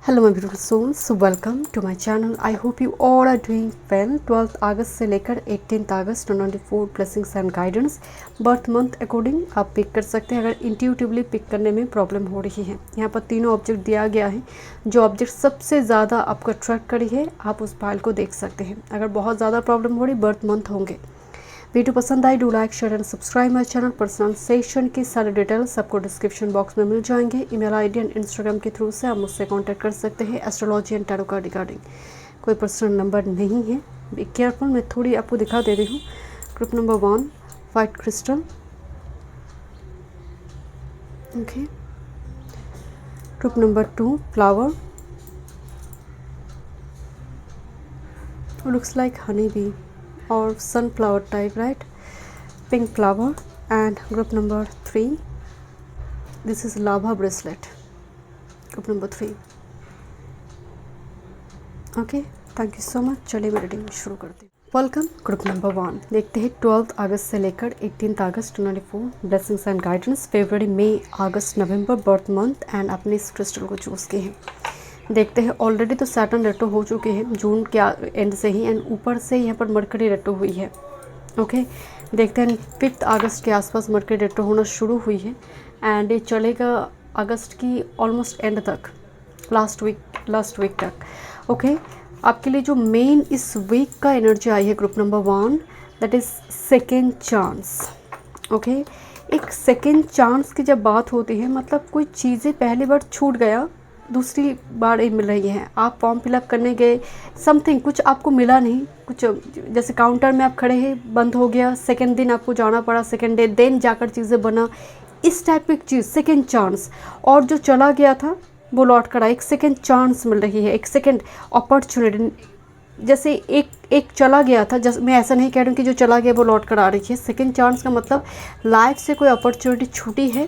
Hello my beautiful souls, welcome to my channel. I hope you all are doing well. 12 अगस्त से लेकर 18 अगस्त 2024 blessings and guidance birth month according आप पिक कर सकते हैं। अगर इंट्यूटिवली पिक करने में प्रॉब्लम हो रही है, यहाँ पर तीनों ऑब्जेक्ट दिया गया है। जो ऑब्जेक्ट सबसे ज़्यादा आपको अट्रैक्ट करी है आप उस फाइल को देख सकते हैं। अगर बहुत ज़्यादा प्रॉब्लम हो रही, बर्थ मंथ होंगे। वीडियो पसंद आई, do like share and subscribe my channel. Personal session की सारे डिटेल्स आपको डिस्क्रिप्शन बॉक्स में मिल जाएंगे। ईमेल आईडी एंड इंस्टाग्राम के थ्रू से आप मुझसे कांटेक्ट कर सकते हैं astrology and tarot card regarding. कोई पर्सनल नंबर नहीं है, बी केयरफुल। मैं थोड़ी आपको दिखा दे रही हूँ। Group number 1 white crystal, okay. Group number 2 flower, looks like honeybee or sunflower type, right? Pink flower. And group number 3, this is lava bracelet. Group number 3, okay. Thank you so much. चलिए मैं reading शुरू करते हैं। Welcome group number 1। देखते हैं 12 अगस्त से लेकर 18 अगस्त 2024 ब्लेसिंग्स एंड गाइडेंस फरवरी, मई, अगस्त, नवंबर बर्थ मंथ एंड अपने इस क्रिस्टल को चूज़ किए हैं। देखते हैं। ऑलरेडी तो सैटर्न रेट्रो हो चुके हैं जून के एंड से ही, एंड ऊपर से यहाँ पर मरकरी रेट्रो हुई है, ओके। देखते हैं 5 अगस्त के आसपास मरकरी रेट्रो होना शुरू हुई है एंड ये चलेगा अगस्त की ऑलमोस्ट एंड तक, लास्ट वीक तक, ओके। आपके लिए जो मेन इस वीक का एनर्जी आई है group number 1, that is second chance, okay. एक सेकेंड चांस की जब बात होती है, मतलब कोई चीज़ें पहली बार छूट गया, दूसरी बार ये मिल रही है। आप फॉर्म फिलअप करने गए, समथिंग कुछ आपको मिला नहीं, कुछ जैसे काउंटर में आप खड़े हैं, बंद हो गया, सेकेंड दिन आपको जाना पड़ा, सेकेंड डे देन जाकर चीज़ें बना, इस टाइप की चीज़ सेकेंड चांस। और जो चला गया था वो लौट कर आया, एक सेकेंड चांस मिल रही है, एक सेकेंड अपॉर्चुनिटी। जैसे एक चला गया था, जैसे मैं ऐसा नहीं कह रही हूँ कि जो चला गया वो लौट कर आ रही है। सेकेंड चांस का मतलब लाइफ से कोई अपॉर्चुनिटी छूटी है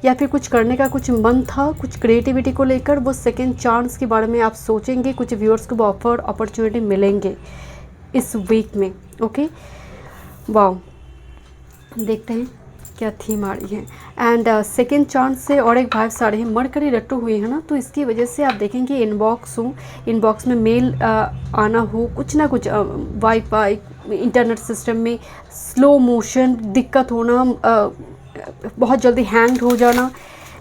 या फिर कुछ करने का कुछ मन था, कुछ क्रिएटिविटी को लेकर, वो सेकेंड चांस के बारे में आप सोचेंगे। कुछ व्यूअर्स को वो ऑफर अपॉर्चुनिटी मिलेंगे इस वीक में, ओके। वाओ, देखते हैं क्या थीम आ रही है। एंड सेकेंड चांस से और एक वाइब्स आ रही है। मरकरी रेट्रो हुई है ना, तो इसकी वजह से आप देखेंगे इनबॉक्स में मेल आना हो, कुछ ना कुछ वाईफाई इंटरनेट सिस्टम में स्लो मोशन, दिक्कत होना, बहुत जल्दी हैंग हो जाना,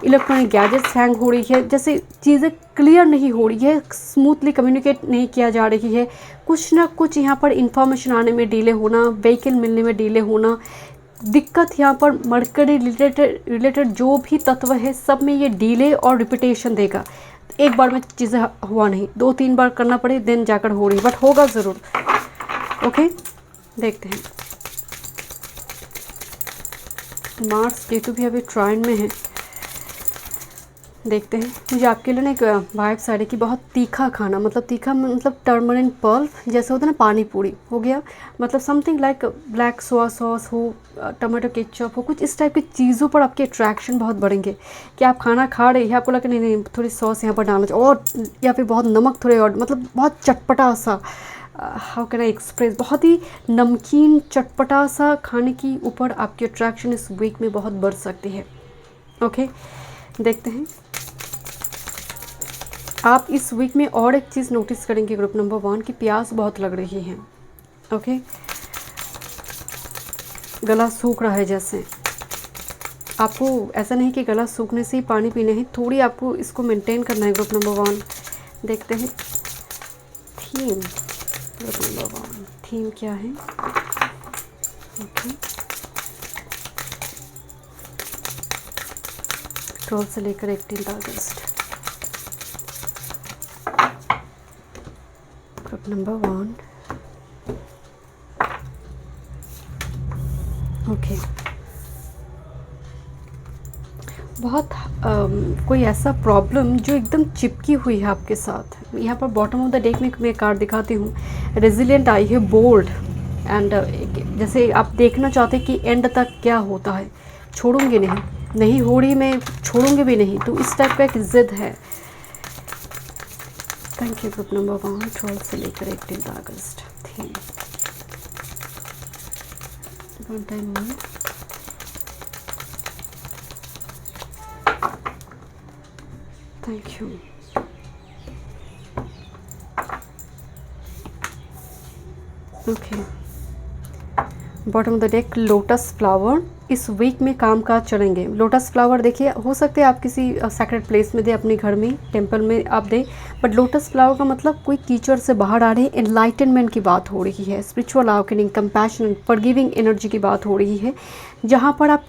इलेक्ट्रॉनिक गैजेट्स हैंग हो रही है, जैसे चीज़ें क्लियर नहीं हो रही है, स्मूथली कम्युनिकेट नहीं किया जा रही है, कुछ ना कुछ यहाँ पर इंफॉर्मेशन आने में डिले होना, व्हीकल मिलने में डिले होना, दिक्कत यहाँ पर मरकरी रिलेटेड जो भी तत्व है सब में ये डिले और रिपीटेशन देगा। एक बार में चीज़ें हुआ नहीं, 2-3 बार करना पड़े देन जाकर हो रही, बट होगा ज़रूर, ओके। देखते हैं। मार्स केतु भी अभी ट्राइन में है। देखते हैं। मुझे आपके लिए ना एक वाइब्स आ रही कि बहुत तीखा खाना, मतलब तीखा मतलब टर्मरिक पल्प जैसे होता है ना, पानी पूरी हो गया, मतलब something like black soya sauce हो, टमाटो केचप हो, कुछ इस टाइप की चीज़ों पर आपके अट्रैक्शन बहुत बढ़ेंगे कि आप खाना खा रहे हैं, आपको लगा नहीं नहीं थोड़ी सॉस यहाँ पर डालना चाहिए, और या फिर बहुत नमक थोड़े और, मतलब बहुत चटपटा सा, हाउ कैन आई एक्सप्रेस, बहुत ही नमकीन चटपटा सा खाने की ऊपर आपकी अट्रैक्शन इस वीक में बहुत बढ़ सकती है, ओके। देखते हैं। आप इस वीक में और एक चीज़ नोटिस करेंगे ग्रुप नंबर 1 की प्यास बहुत लग रही है, ओके। गला सूख रहा है, जैसे आपको ऐसा नहीं कि गला सूखने से ही पानी पीने हैं, थोड़ी आपको इसको मेंटेन करना है ग्रुप नंबर 1। देखते हैं थीम ग्रुप नंबर 1, थीम क्या है, ओके। 12 से लेकर 18 अगस्त, ग्रुप नंबर 1, ओके। बहुत कोई ऐसा प्रॉब्लम जो एकदम चिपकी हुई है आपके साथ। यहाँ पर बॉटम ऑफ द डेक में मैं कार्ड दिखाती हूँ, रेजिलिएंट आई है, बोल्ड एंड जैसे आप देखना चाहते हैं कि एंड तक क्या होता है, छोड़ूंगे नहीं हो रही, मैं छोड़ूंगे भी नहीं, तो इस टाइप का एक जिद है। थैंक यू ग्रुप नंबर 1, 12 से लेकर 18 अगस्त, थीम वन टाइम में। Thank you. Okay, bottom of the deck lotus flower. इस वीक में काम काज चलेंगे। लोटस फ्लावर देखिए, हो सकते हैं आप किसी सेक्रेट प्लेस में दे, अपने घर में, टेंपल में आप दें, बट लोटस फ्लावर का मतलब कोई कीचड़ से बाहर आ रहे हैं, एनलाइटनमेंट की बात हो रही है, spiritual awakening, compassion, forgiving energy की बात हो रही है, जहाँ पर आप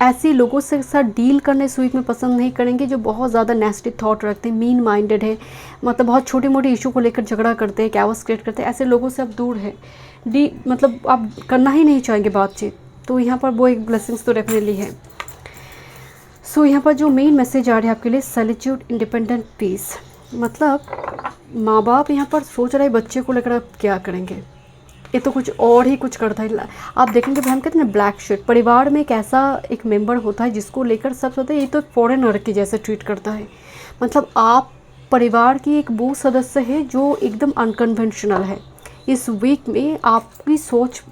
ऐसे लोगों से साथ डील करने इस वीक में पसंद नहीं करेंगे जो बहुत ज़्यादा नेस्टी थॉट रखते हैं, मीन माइंडेड है, मतलब बहुत छोटी मोटी इशू को लेकर झगड़ा करते हैं, कैओस क्रिएट करते हैं, ऐसे लोगों से आप दूर हैं, मतलब आप करना ही नहीं चाहेंगे बातचीत। तो यहाँ पर वो एक ब्लेसिंग्स तो डेफिनेटली है। सो यहाँ पर जो मेन मैसेज आ रहा है आपके लिए, सॉलिट्यूड, इंडिपेंडेंट, पीस। मतलब माँ बाप यहाँ पर सोच रहे बच्चे को लेकर आप क्या करेंगे, ये तो कुछ और ही कुछ करता है। आप देखेंगे हम कहते हैं ना ब्लैक शीट, परिवार में एक ऐसा एक मेंबर होता है जिसको लेकर सब सोचते हैं ये तो फॉरेनर की जैसे ट्रीट करता है। मतलब आप परिवार की एक वो सदस्य है जो एकदम अनकन्वेंशनल है। इस वीक में आपकी सोच,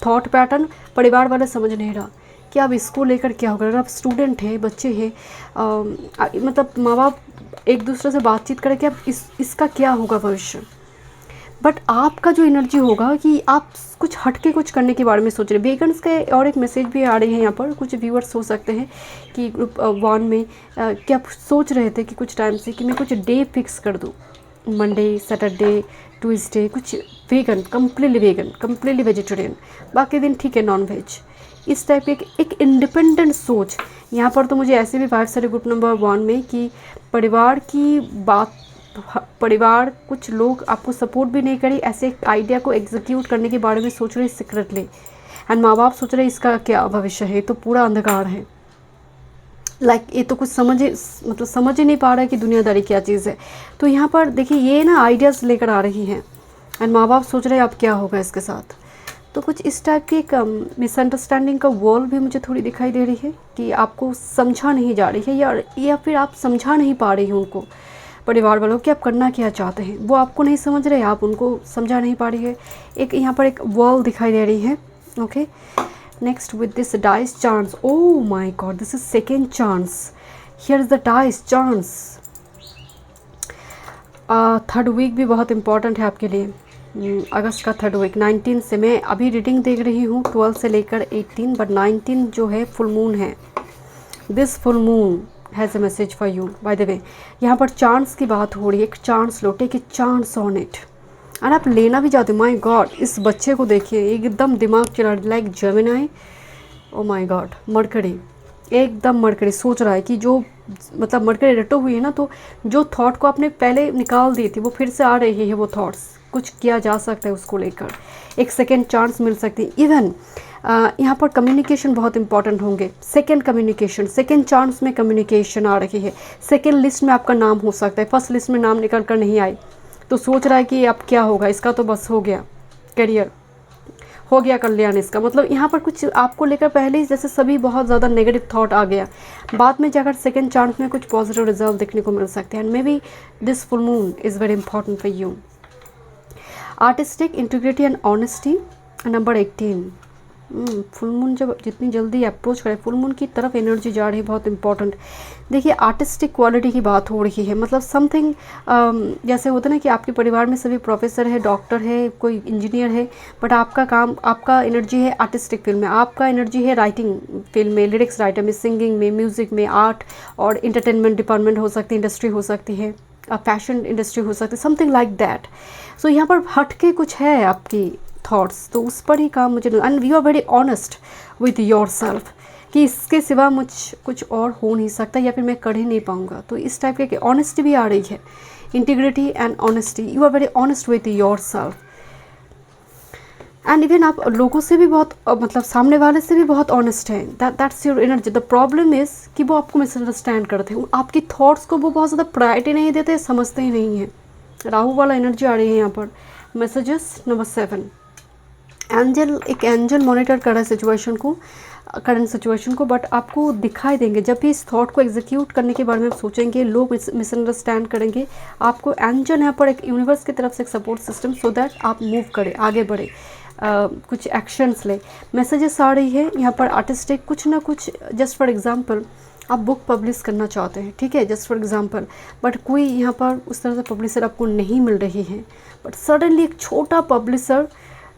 थॉट पैटर्न परिवार वाले समझ नहीं रहा कि आप इसको लेकर क्या होगा। अगर आप स्टूडेंट हैं, बच्चे हैं, मतलब माँ बाप एक दूसरे से बातचीत करें कि आप इसका क्या होगा भविष्य, बट आपका जो एनर्जी होगा कि आप कुछ हटके कुछ करने के बारे में सोच रहे हैं। वेगन्स के और एक मैसेज भी आ रही है यहाँ पर, कुछ व्यूअर्स हो सकते हैं कि ग्रुप 1 में क्या सोच रहे थे कि कुछ टाइम से कि मैं कुछ डे फिक्स कर दूँ, मंडे, सैटरडे, ट्यूसडे, कुछ वेगन, कम्प्लीटली वेजिटेरियन, बाकी दिन ठीक है नॉन वेज, इस टाइप की एक इंडिपेंडेंट सोच। यहाँ पर तो मुझे ऐसे भी वाइब्स आ रहे ग्रुप नंबर 1 में कि परिवार की बात, परिवार कुछ लोग आपको सपोर्ट भी नहीं करें, ऐसे आइडिया को एग्जीक्यूट करने के बारे में सोच रहे सीक्रेटली, एंड माँ बाप सोच रहे इसका क्या भविष्य है, तो पूरा अंधकार है। ये तो कुछ समझ ही नहीं पा रहा है कि दुनियादारी क्या चीज़ है। तो यहाँ पर देखिए ये ना आइडियाज़ लेकर आ रही हैं, एंड माँ बाप सोच रहे हैं अब क्या होगा इसके साथ। तो कुछ इस टाइप की एक मिसअंडरस्टैंडिंग का वॉल भी मुझे थोड़ी दिखाई दे रही है कि आपको समझा नहीं जा रही है, या फिर आप समझा नहीं पा रही हैं उनको, परिवार वालों कि आप करना क्या चाहते हैं, वो आपको नहीं समझ रहे, आप उनको समझा नहीं पा रही है। एक यहाँ पर एक वॉल दिखाई दे रही है। Okay, next with this dice chance, oh my god, this is second chance, here is the dice chance। Third week भी बहुत इंपॉर्टेंट है आपके लिए। अगस्त का थर्ड वीक 19 से, मैं अभी रीडिंग देख रही हूँ 12 से लेकर 18, बट 19 जो है फुल मून है। This full moon has a message for you. By the way यहाँ पर चांस की बात हो रही है, एक चांस लो, take a chance on it, और आप लेना भी चाहते हो। माय गॉड, इस बच्चे को देखिए एकदम दिमाग चला, like Gemini, O my God, mercury, एकदम मरकरी सोच रहा है कि जो मतलब मरकरी रटो हुई है ना, तो जो थॉट को आपने पहले निकाल दी थी वो फिर से आ रही है, वो थॉट्स कुछ किया जा सकता है उसको लेकर, एक सेकेंड चांस मिल सकती है। इवन यहाँ पर कम्युनिकेशन बहुत इंपॉर्टेंट होंगे, सेकेंड कम्युनिकेशन, सेकेंड चांस में कम्युनिकेशन आ रही है। सेकेंड लिस्ट में आपका नाम हो सकता है, फर्स्ट लिस्ट में नाम निकल कर नहीं आए, तो सोच रहा है कि अब क्या होगा, इसका तो बस हो गया, करियर हो गया कल्याण इसका। मतलब यहाँ पर कुछ आपको लेकर पहले ही जैसे सभी बहुत ज़्यादा नेगेटिव थॉट आ गया, बाद में जाकर सेकेंड चांस में कुछ पॉजिटिव रिजल्ट देखने को मिल सकते हैं। And may be this full moon is very important for you. Artistic integrity and honesty, number 18। Full moon जब जितनी जल्दी अप्रोच करें, फुल मून की तरफ एनर्जी जा रही है, बहुत इंपॉर्टेंट। देखिए आर्टिस्टिक क्वालिटी की बात हो रही है, मतलब समथिंग जैसे होता है ना कि आपके परिवार में सभी प्रोफेसर है, डॉक्टर है, कोई इंजीनियर है, बट आपका काम, आपका एनर्जी है आर्टिस्टिक फील्ड में, आपका एनर्जी है राइटिंग फील्ड में, लिरिक्स राइटर में, सिंगिंग में, म्यूज़िक में, आर्ट और इंटरटेनमेंट डिपार्टमेंट हो सकती है, इंडस्ट्री हो सकती है, फैशन इंडस्ट्री हो सकती है, समथिंग लाइक दैट। सो यहाँ पर हटके कुछ है आपकी थॉट्स, तो उस पर ही काम मुझे, and you are very honest with yourself कि इसके सिवा मुझ कुछ और हो नहीं सकता, या फिर मैं कर ही नहीं पाऊँगा। तो इस टाइप के ऑनेस्टी भी आ रही है, integrity and honesty, you are very honest with yourself. And even आप लोगों से भी बहुत मतलब सामने वाले से भी बहुत ऑनेस्ट हैं, that's your energy. The problem is कि वो आपको मिसअंडरस्टैंड करते हैं, आपकी थॉट्स को वो बहुत ज़्यादा प्रायोरिटी नहीं देते, समझते ही नहीं हैं। राहु वाला एनर्जी आ रही है यहाँ पर। मैसेजेस नंबर 7, एंजल, एक एंजल मॉनिटर कर रहा है सिचुएशन को, करंट सिचुएशन को, बट आपको दिखाई देंगे जब भी इस थॉट को एग्जीक्यूट करने के बारे में सोचेंगे, लोग मिसअंडरस्टैंड करेंगे, आपको एंजल यहाँ पर एक यूनिवर्स की तरफ से एक सपोर्ट सिस्टम, सो दैट आप मूव करें, आगे बढ़े, कुछ एक्शंस ले। मैसेजेस आ रही है यहाँ पर आर्टिस्टिक, कुछ ना कुछ, जस्ट फॉर एग्जांपल आप बुक पब्लिश करना चाहते हैं, ठीक है, जस्ट फॉर एग्जांपल, बट कोई यहाँ पर उस तरह से पब्लिशर आपको नहीं मिल रही है, बट सडनली एक छोटा पब्लिशर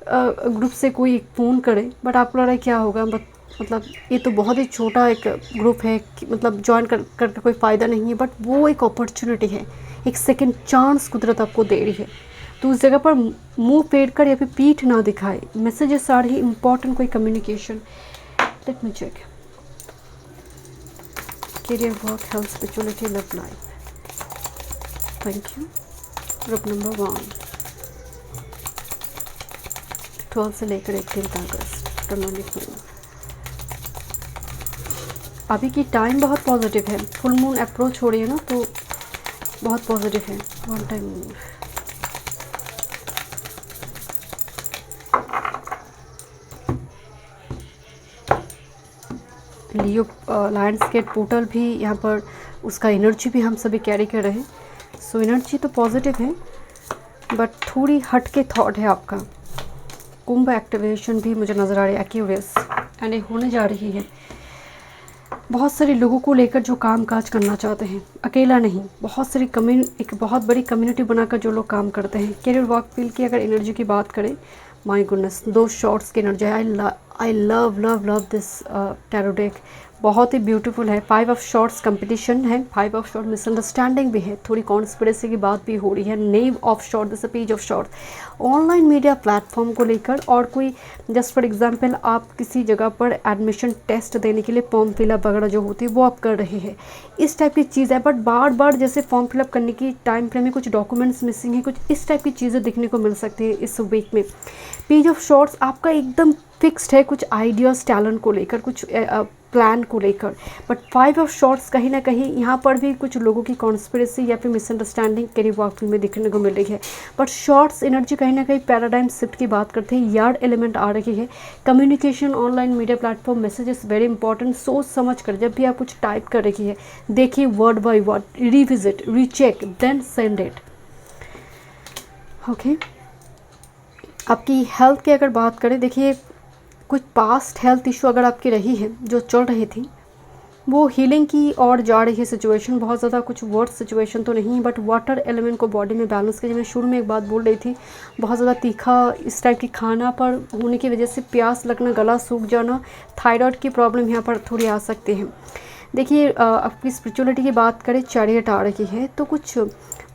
ग्रुप से कोई फ़ोन करे, बट आपको लग रहा है क्या होगा, मतलब ये तो बहुत ही छोटा एक ग्रुप है, मतलब ज्वाइन करके कोई फ़ायदा नहीं है, बट वो एक अपॉर्चुनिटी है, एक सेकंड चांस कुदरत आपको दे रही है। तो उस जगह पर मुंह फेर कर या फिर पीठ ना दिखाए, मैसेजेस आ रही है इंपॉर्टेंट कोई communication. Let me check career, work, health, spirituality, love life. Thank you. Group number 1 12 से लेकर 18 अगस्त 2024। अभी की टाइम बहुत पॉजिटिव है, फुल मून अप्रोच हो रही है ना, तो बहुत पॉजिटिव है। वन टाइम लियो लायंस गेट पोर्टल भी यहाँ पर, उसका एनर्जी भी हम सभी कैरी कर रहे हैं। सो एनर्जी तो पॉजिटिव है, बट थोड़ी हट के थॉट है आपका। कुंभ एक्टिवेशन भी मुझे नज़र आ रही है, एक्यूरियस, एंड ये होने जा रही है। बहुत सारे लोगों को लेकर जो काम काज करना चाहते हैं, अकेला नहीं, बहुत सारी एक बहुत बड़ी कम्युनिटी बनाकर जो लोग काम करते हैं। कैरियर वर्क फील्ड की अगर एनर्जी की बात करें, माय गुडनेस, 2 शॉर्ट्स की energy. I love love love this tarot deck, बहुत ही ब्यूटीफुल है। 5 ऑफ शॉर्ट्स कंपटीशन है, 5 ऑफ शॉर्ट मिसअंडरस्टैंडिंग भी है, थोड़ी कॉन्स्पिरेसी की बात भी हो रही है। नेव of short, this page of short, online media platform को लेकर, और कोई जस्ट फॉर एग्जांपल आप किसी जगह पर एडमिशन टेस्ट देने के लिए फॉर्म फिलअप वगैरह जो होती है वो आप कर रहे हैं, इस टाइप की चीज़ है। बट बार बार जैसे फॉर्म फिलअप करने की टाइम फ्रेम में कुछ डॉक्यूमेंट्स मिसिंग है, कुछ इस टाइप की चीज़ें दिखने को मिल सकती है इस वीक में। पेज ऑफ शॉर्ट्स आपका एकदम फिक्स्ड है, कुछ आइडियाज़ टैलेंट को लेकर, कुछ प्लान को लेकर। बट 5 ऑफ शॉर्ट्स कहीं ना कहीं यहाँ पर भी कुछ लोगों की कॉन्स्पिरेसी या फिर मिसअंडरस्टैंडिंग कैरियर वर्क में दिखने को मिल रही है। बट शॉर्ट्स एनर्जी कहीं ना कहीं पैराडाइम शिफ्ट की बात करते हैं, यार्ड एलिमेंट आ रही है। Communication, online media platform, messages very important. सोच समझ कर जब भी आप कुछ टाइप कर रही है, देखिए word by word, revisit, recheck, then send it. Okay, आपकी हेल्थ की अगर बात करें, देखिए कुछ पास्ट हेल्थ इशू अगर आपकी रही है जो चल रही थी, वो हीलिंग की ओर जा रही है सिचुएशन। बहुत ज़्यादा कुछ वर्स्ट सिचुएशन तो नहीं, बट वाटर एलिमेंट को बॉडी में बैलेंस के, मैं शुरू में एक बात बोल रही थी, बहुत ज़्यादा तीखा इस टाइप की खाना पर होने की वजह से प्यास लगना, गला सूख जाना, थायराइड की प्रॉब्लम यहाँ पर थोड़ी आ सकती है। देखिए आपकी स्पिरिचुअलिटी की बात करें, चैरियट आ रही है, तो कुछ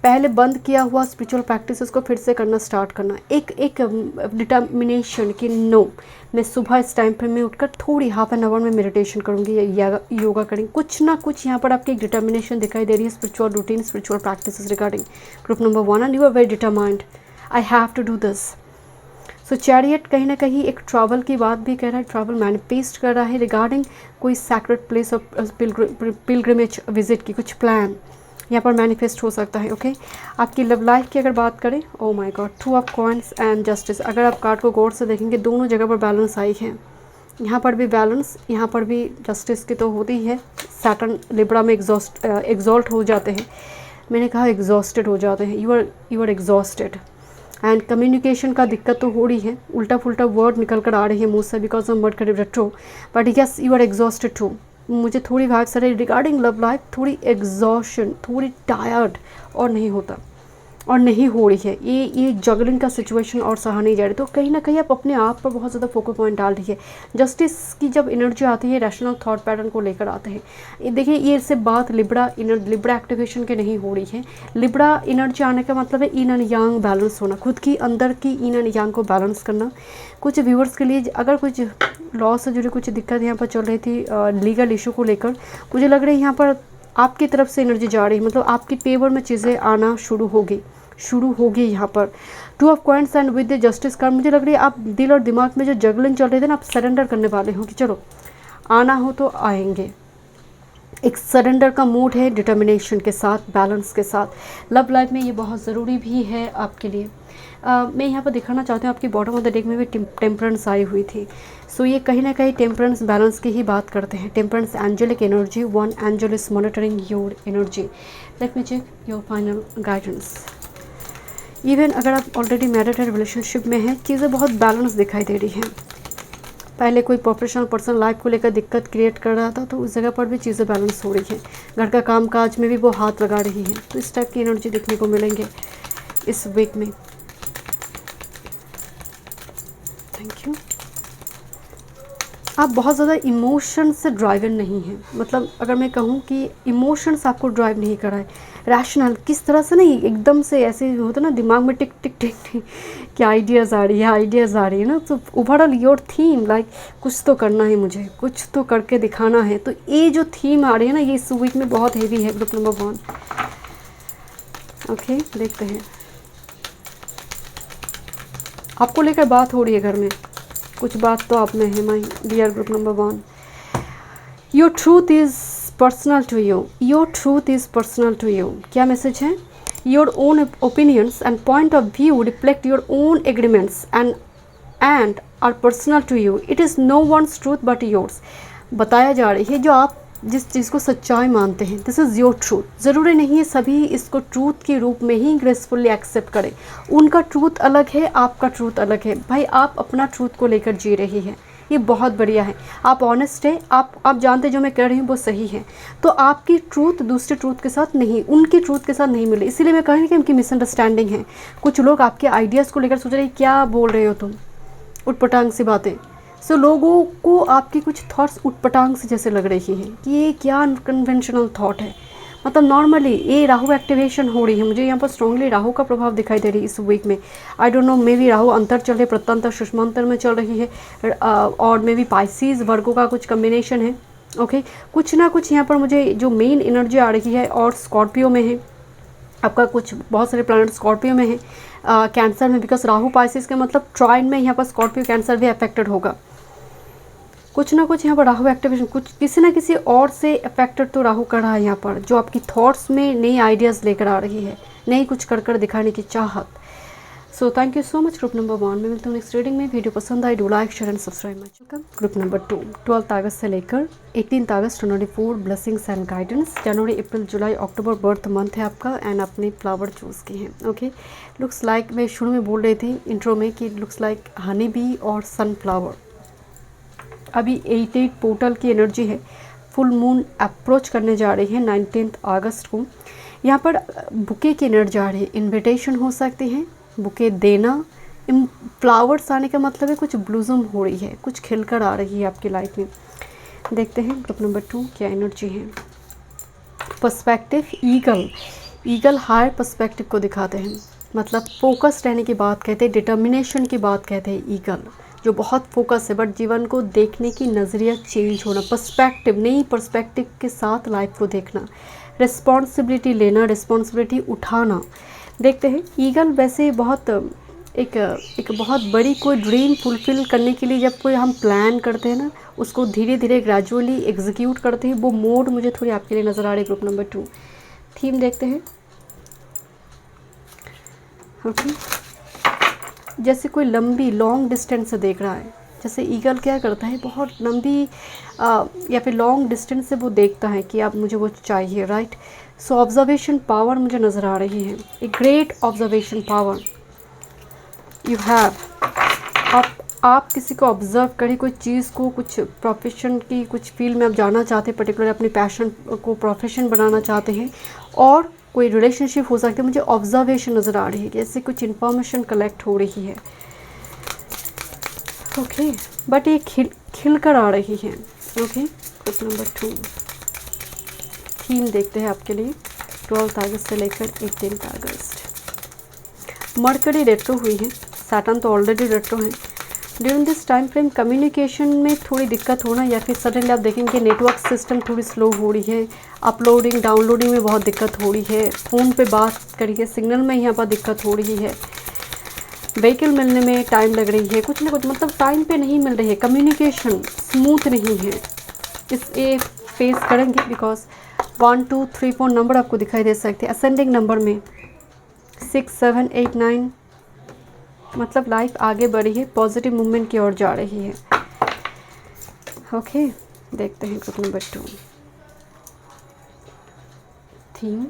पहले बंद किया हुआ स्पिरिचुअल प्रैक्टिसेस को फिर से करना स्टार्ट करना, एक डिटर्मिनेशन कि नो, मैं सुबह इस टाइम फ्रेम में उठकर थोड़ी हाफ एन आवर में मेडिटेशन करूँगी या योगा करेंगे, कुछ ना कुछ यहाँ पर आपकी एक डिटर्मिनेशन दिखाई दे रही है। Spiritual routine, spiritual practices regarding group number 1, and you are very determined, I have to do this. So chariot कहीं ना कहीं एक ट्रैवल की बात भी कह रहा है, ट्रैवल मैनिफेस्ट कर रहा है रिगार्डिंग कोई sacred place of pilgrimage visit की, कुछ प्लान यहाँ पर मैनिफेस्ट हो सकता है। ओके, आपकी लव लाइफ की अगर बात करें, ओ my God, 2 of coins and justice. अगर आप कार्ड को गौर से देखेंगे, दोनों जगह पर बैलेंस आई है, यहाँ पर भी बैलेंस, यहाँ पर भी जस्टिस की तो होती ही है। सैटर्न लिब्रा में एग्जॉल्ट हो जाते हैं, मैंने कहा एग्जॉस्टेड हो जाते हैं, you are exhausted. And communication का दिक्कत तो हो रही है, उल्टा पुल्टा वर्ड निकल कर आ रही है मुँह से बिकॉज ऑफ मर्ड करीब retro, but yes you are exhausted too. मुझे थोड़ी वाइब्स आ रही रिगार्डिंग लव लाइफ, थोड़ी एग्जॉशन, थोड़ी टायर्ड, और नहीं होता और नहीं हो रही है, ये जगलिंग का सिचुएशन और सहा नहीं जा रही। तो कहीं ना कहीं आप अपने आप पर बहुत ज़्यादा फोकस पॉइंट डाल रही है। जस्टिस की जब एनर्जी आती है, रैशनल थॉट पैटर्न को लेकर आते हैं। देखिए ये इससे बात लिब्रा एक्टिवेशन के नहीं हो रही है। लिब्रा एनर्जी आने का मतलब है इन एंड यांग बैलेंस होना, खुद की अंदर की इन एंड यांग को बैलेंस करना। कुछ व्यूअर्स के लिए अगर कुछ लॉ से जुड़ी कुछ दिक्कत यहाँ पर चल रही थी, लीगल इशू को लेकर, मुझे लग रहा है यहाँ पर आपकी तरफ से एनर्जी जा रही है, मतलब आपकी फेवर में चीज़ें आना शुरू होगी यहाँ पर। 2 of coins and with the justice card, मुझे लग रही है आप दिल और दिमाग में जो जगलिंग चल रही थी ना, आप सरेंडर करने वाले हो कि चलो आना हो तो आएंगे। एक सरेंडर का मूड है, डिटर्मिनेशन के साथ, बैलेंस के साथ। लव लाइफ में ये बहुत ज़रूरी भी है आपके लिए। मैं यहाँ पर दिखाना चाहती हूँ, आपकी बॉटम ऑफ द डेक में भी टेम्परेंस आई हुई थी। सो ये कहीं ना कहीं टेम्परेंस बैलेंस की ही बात करते हैं। Temperance angelic energy, 1 angel is monitoring your energy. Let me check your final guidance. Even अगर आप ऑलरेडी मैरिड है, रिलेशनशिप में है, चीज़ें बहुत बैलेंस दिखाई दे रही हैं। पहले कोई प्रोफेशनल पर्सन लाइफ को लेकर दिक्कत क्रिएट कर रहा था, तो उस जगह पर भी चीज़ें बैलेंस हो रही हैं। घर का काम काज में भी वो हाथ लगा रही हैं, तो इस टाइप की एनर्जी देखने को मिलेंगे इस वीक में। आप बहुत ज़्यादा इमोशन से ड्राइवन नहीं हैं, मतलब अगर मैं कहूँ कि इमोशंस आपको ड्राइव नहीं करा है, रैशनल किस तरह से नहीं, एकदम से ऐसे होता ना दिमाग में टिक टिक टिक टिक कि आइडियाज़ आ रही है, आइडियाज़ आ रही है ना। तो ओवरऑल योर थीम लाइक कुछ तो करना है मुझे, कुछ तो करके दिखाना है। तो ये जो थीम आ रही है ना, ये इस वीक में बहुत हेवी है ग्रुप नंबर 1। ओके, देखते हैं आपको लेकर बात हो रही है घर में, कुछ बात तो आप में है my dear group number 1। Your truth is personal to you, your truth is personal to you. क्या मैसेज है? Your own opinions and point of view reflect your own agreements and are personal to you. It is no one's truth but yours. बताया जा रही है जो आप जिस चीज़ को सच्चाई मानते हैं, दिस इज़ योर ट्रूथ। ज़रूरी नहीं है सभी इसको ट्रूथ के रूप में ही ग्रेसफुली एक्सेप्ट करें। उनका ट्रूथ अलग है, आपका ट्रूथ अलग है। भाई आप अपना ट्रूथ को लेकर जी रही है, ये बहुत बढ़िया है। आप ऑनेस्ट है, आप जानते जो मैं कह रही हूँ वो सही है। तो आपकी ट्रूथ दूसरे ट्रूथ के साथ नहीं, उनकी ट्रूथ के साथ नहीं मिले। इसीलिए मैं कह रही हूँ कि उनकी मिसअंडरस्टैंडिंग है। कुछ लोग आपके आइडियाज़ को लेकर सोच रहे हैं क्या बोल रहे हो तुम, उटपटांग सी बातें। सो लोगों को आपकी कुछ थॉट्स उटपटांग से जैसे लग रही हैं कि ये क्या अनकन्वेंशनल थॉट है। मतलब नॉर्मली ये राहु एक्टिवेशन हो रही है, मुझे यहाँ पर स्ट्रांगली राहु का प्रभाव दिखाई दे रही है इस वीक में। I don't no, may be Rahu अंतर चल रहे, प्रत्यंतर सुषमांतर में चल रही है, और मे बी पाइसीज वर्गों का कुछ कम्बिनेशन है। ओके, कुछ ना कुछ यहाँ पर मुझे जो मेन एनर्जी आ रही है, और स्कॉर्पियो में है आपका, कुछ बहुत सारे प्लैनेट स्कॉर्पियो में है, कैंसर में, बिकॉज राहु पाइसिस के मतलब ट्राइन में यहाँ पर स्कॉर्पियो कैंसर भी अफेक्टेड होगा। कुछ ना कुछ यहाँ पर राहु एक्टिवेशन कुछ किसी ना किसी और से अफेक्टेड तो राहु कर रहा है यहाँ पर, जो आपकी थॉट्स में नई आइडियाज़ लेकर आ रही है, नई कुछ कर दिखाने की चाहत। So thank you so much group number 1। मैं मिलता हूँ नेक्स्ट रीडिंग में। वीडियो पसंद आई, do like share and subscribe my channel. Group number 2, 12 अगस्त से लेकर 18 अगस्त 2024, ब्लेसिंग्स एंड गाइडेंस। जनवरी, अप्रैल, जुलाई, अक्टूबर बर्थ मंथ है आपका, एंड अपने फ्लावर चूज़ किए हैं। ओके, लुक्स लाइक मैं शुरू में बोल रही थी इंट्रो में कि लुक्स लाइक हनी बी और सनफ्लावर। अभी 88 पोर्टल की एनर्जी है, फुल मून अप्रोच करने जा रही है 19 अगस्त को। यहाँ पर बुके की एनर्जी आ रही है, इन्विटेशन हो सकती है, बुके देना, फ्लावर्स आने का मतलब है कुछ ब्लूजम हो रही है, कुछ खिलकर आ रही है आपकी लाइफ में। देखते हैं ग्रुप नंबर 2 क्या एनर्जी है। पर्सपेक्टिव, ईगल हायर पर्सपेक्टिव को दिखाते हैं, मतलब फोकस रहने की बात कहते हैं, डिटर्मिनेशन की बात कहते हैं। ईगल जो बहुत फोकस है, बट जीवन को देखने की नज़रिया चेंज होना, पर्सपेक्टिव, नई पर्सपेक्टिव के साथ लाइफ को देखना, रिस्पॉन्सिबिलिटी लेना, रिस्पॉन्सिबिलिटी उठाना। देखते हैं ईगल वैसे बहुत एक बहुत बड़ी कोई ड्रीम फुलफिल करने के लिए जब कोई हम प्लान करते हैं ना, उसको धीरे धीरे ग्रेजुअली एग्जीक्यूट करते हैं, वो मोड मुझे थोड़ी आपके लिए नज़र आ रही है। ग्रुप नंबर 2 थीम देखते हैं। ओके, जैसे कोई लंबी लॉन्ग डिस्टेंस से देख रहा है, जैसे ईगल क्या करता है, बहुत लंबी या फिर लॉन्ग डिस्टेंस से वो देखता है कि आप मुझे वो चाहिए, राइट। सो ऑब्जर्वेशन पावर मुझे नज़र आ रही है, a great observation power you have. आप किसी को ऑब्जर्व करें, कोई चीज़ को, कुछ प्रोफेशन की कुछ फील्ड में आप जाना चाहते हैं, पर्टिकुलर अपने पैशन को प्रोफेशन बनाना चाहते हैं, और कोई रिलेशनशिप हो सकती है। मुझे ऑब्जर्वेशन नज़र आ रही है, जैसे कुछ इन्फॉर्मेशन कलेक्ट हो रही है। ओके, बट ये खिल कर आ रही है। ओके, ग्रुप नंबर 2 थीम देखते हैं आपके लिए 12 अगस्त से लेकर 18 अगस्त। मरकरी रेट्रो हुई है, सैटर्न तो ऑलरेडी रेट्रो है। During this time frame communication में थोड़ी दिक्कत होना, या फिर सडनली आप देखेंगे नेटवर्क सिस्टम थोड़ी स्लो हो रही है, अपलोडिंग डाउनलोडिंग में बहुत दिक्कत हो रही है, फ़ोन पे बात करिए, सिग्नल में यहाँ पर दिक्कत हो रही है, व्हीकल मिलने में टाइम लग रही है, कुछ ना कुछ मतलब टाइम पे नहीं मिल रही है, कम्युनिकेशन स्मूथ नहीं है। ये फेस करेंगे बिकॉज 1 2 3 4 नंबर आपको दिखाई दे सकते हैं। असेंडिंग नंबर में 6 7 8 9, मतलब लाइफ आगे बढ़ी है, पॉजिटिव मूवमेंट की ओर जा रही है। ओके, देखते हैं group number 2 theme.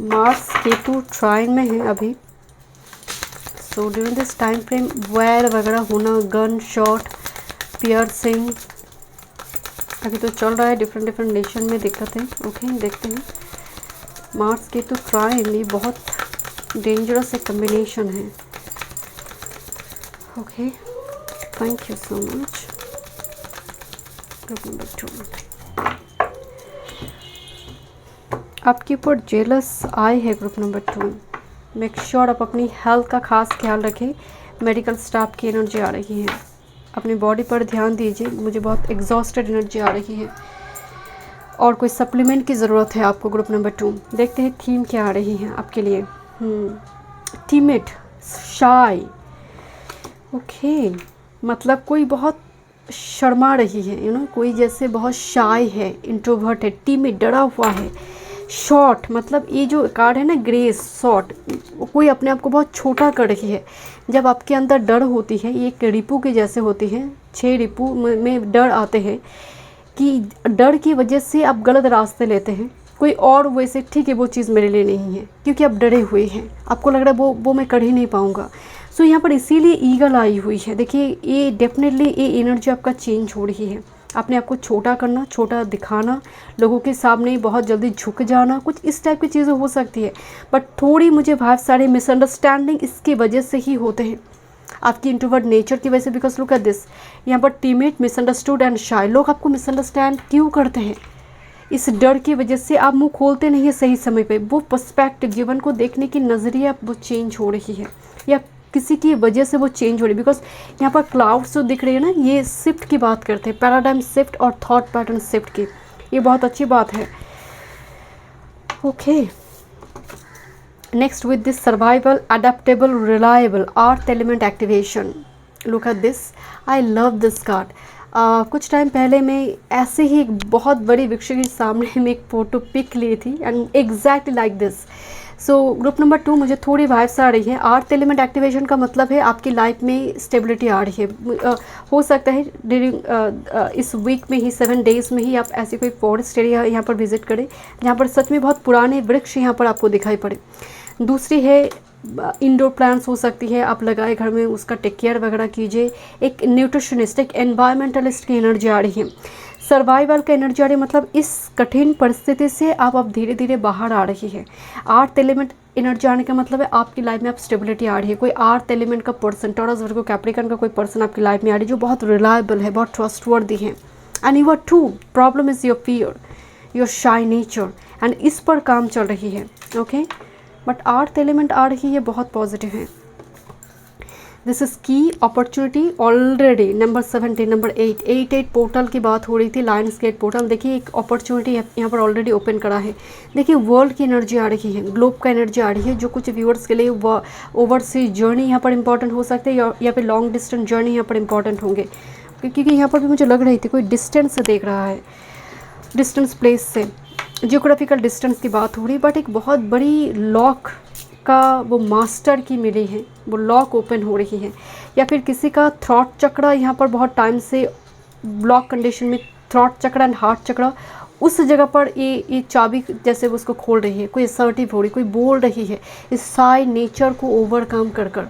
Mars Ketu trine में है अभी। So during this time frame wire वगैरह होना, गन शॉट, पियर्सिंग अभी तो चल रहा है, डिफरेंट नेशन में दिक्कत है। ओके, देखते हैं मार्स केतु ट्राइन, ये बहुत डेंजरस एक कम्बिनेशन है। Okay, thank you so much. Group number 2, आपके ऊपर जेलस आए है ग्रुप नंबर 2। मेक श्योर आप अपनी हेल्थ का खास ख्याल रखें। मेडिकल स्टाफ की एनर्जी आ रही है, अपनी बॉडी पर ध्यान दीजिए। मुझे बहुत एग्जॉस्टेड एनर्जी आ रही है और कोई सप्लीमेंट की ज़रूरत है आपको ग्रुप नंबर 2। देखते हैं थीम क्या आ रही है आपके लिए। टीमेट, शाय, ओके, मतलब कोई बहुत शर्मा रही है, कोई जैसे बहुत शाय है, इंट्रोवर्ट है, टीमेट, डरा हुआ है। शॉर्ट, मतलब ये जो कार्ड है ना, ग्रेस, शॉर्ट, कोई अपने आप को बहुत छोटा कर रही है। जब आपके अंदर डर होती है, ये एक रिपू के जैसे होती है, 6 रिपू में डर आते हैं कि डर की वजह से आप गलत रास्ते लेते हैं। कोई और वैसे ठीक है वो चीज़ मेरे लिए नहीं है, क्योंकि आप डरे हुए हैं, आपको लग रहा है वो मैं कर ही नहीं पाऊँगा। सो यहाँ पर इसीलिए ईगल आई हुई है। देखिए ये डेफिनेटली ये एनर्जी आपका चेंज हो रही है। अपने आप को छोटा करना, छोटा दिखाना, लोगों के सामने बहुत जल्दी झुक जाना, कुछ इस टाइप की चीज़ें हो सकती है। बट थोड़ी मुझे बहुत सारे मिसअंडरस्टैंडिंग इसकी वजह से ही होते हैं, आपकी इंट्रोवर्ट नेचर की वजह से। बिकॉज लुक एट दिस, यहाँ पर टीमेट, मिसअंडरस्टूड एंड शाय। लोग आपको मिसअंडरस्टैंड क्यों करते हैं? इस डर की वजह से आप मुंह खोलते नहीं है सही समय पे। वो पर्सपेक्टिव, जीवन को देखने की नज़रिया वो चेंज हो रही है, या किसी की वजह से वो चेंज हो रही है। बिकॉज यहाँ पर क्लाउड्स जो दिख रही है ना, ये शिफ्ट की बात करते हैं, पैराडाइम शिफ्ट और थॉट पैटर्न शिफ्ट की। ये बहुत अच्छी बात है। Okay, next with this survival, adaptable, reliable, earth element activation. Look at this, I love this card. कुछ टाइम पहले मैं ऐसे ही एक बहुत बड़ी वृक्ष के सामने में एक फ़ोटो पिक ली थी, and exactly like this. So group number 2 मुझे थोड़ी वाइब्स आ रही है। अर्थ एलिमेंट एक्टिवेशन का मतलब है आपकी लाइफ में स्टेबिलिटी आ रही है। हो सकता है ड्यूरिंग इस वीक में ही, 7 डेज़ में ही आप ऐसी कोई फॉरेस्ट एरिया यहाँ पर विजिट करें जहाँ पर सच में बहुत पुराने वृक्ष यहाँ पर आपको दिखाई पड़े। दूसरी है इंडोर प्लांट्स हो सकती है, आप लगाए घर में, उसका टेक केयर वगैरह कीजिए। एक न्यूट्रिशनिस्ट, एक एनवायरमेंटलिस्ट की एनर्जी आ रही है। सर्वाइवल का एनर्जी आ रही है, मतलब इस कठिन परिस्थिति से आप अब धीरे धीरे बाहर आ रही है। अर्थ एलिमेंट एनर्जी आने का मतलब है आपकी लाइफ में आप स्टेबिलिटी आ रही है। कोई अर्थ एलिमेंट का पर्सन, टॉरस, वर्गो, कैप्रिकॉर्न का कोई पर्सन आपकी लाइफ में आ रही है जो बहुत रिलायबल है, बहुत ट्रस्टवर्दी है। And you are true, problem is your fear, your shy nature, and इस पर काम चल रही है। ओके, बट अर्थ एलिमेंट आ रही है, बहुत पॉजिटिव है। This is key opportunity already. Number 17, number 8 portal की बात हो रही थी, लायंस गेट पोर्टल। देखिए एक अपॉर्चुनिटी यहाँ पर ऑलरेडी ओपन करा है। देखिए वर्ल्ड की एनर्जी आ रही है, ग्लोब का एनर्जी आ रही है, जो कुछ व्यूअर्स के लिए ओवरसीज जर्नी यहाँ पर इंपॉर्टेंट हो सकते हैं, या फिर लॉन्ग डिस्टेंस जर्नी यहाँ पर इंपॉर्टेंट होंगे। क्योंकि यहाँ पर भी मुझे लग रही थी कोई डिस्टेंस से देख रहा है, डिस्टेंस प्लेस से, जियोग्राफिकल डिस्टेंस की बात हो रही। बट एक बहुत बड़ी लॉक का वो मास्टर की मिली है, वो लॉक ओपन हो रही है। या फिर किसी का थ्रॉट चक्र यहाँ पर बहुत टाइम से ब्लॉक कंडीशन में, थ्रॉट चक्र एंड हार्ट चक्र, उस जगह पर ये चाबी जैसे वो उसको खोल रही है। कोई असर्टिव हो रही, कोई बोल रही है इस साई नेचर को ओवरकम कर कर।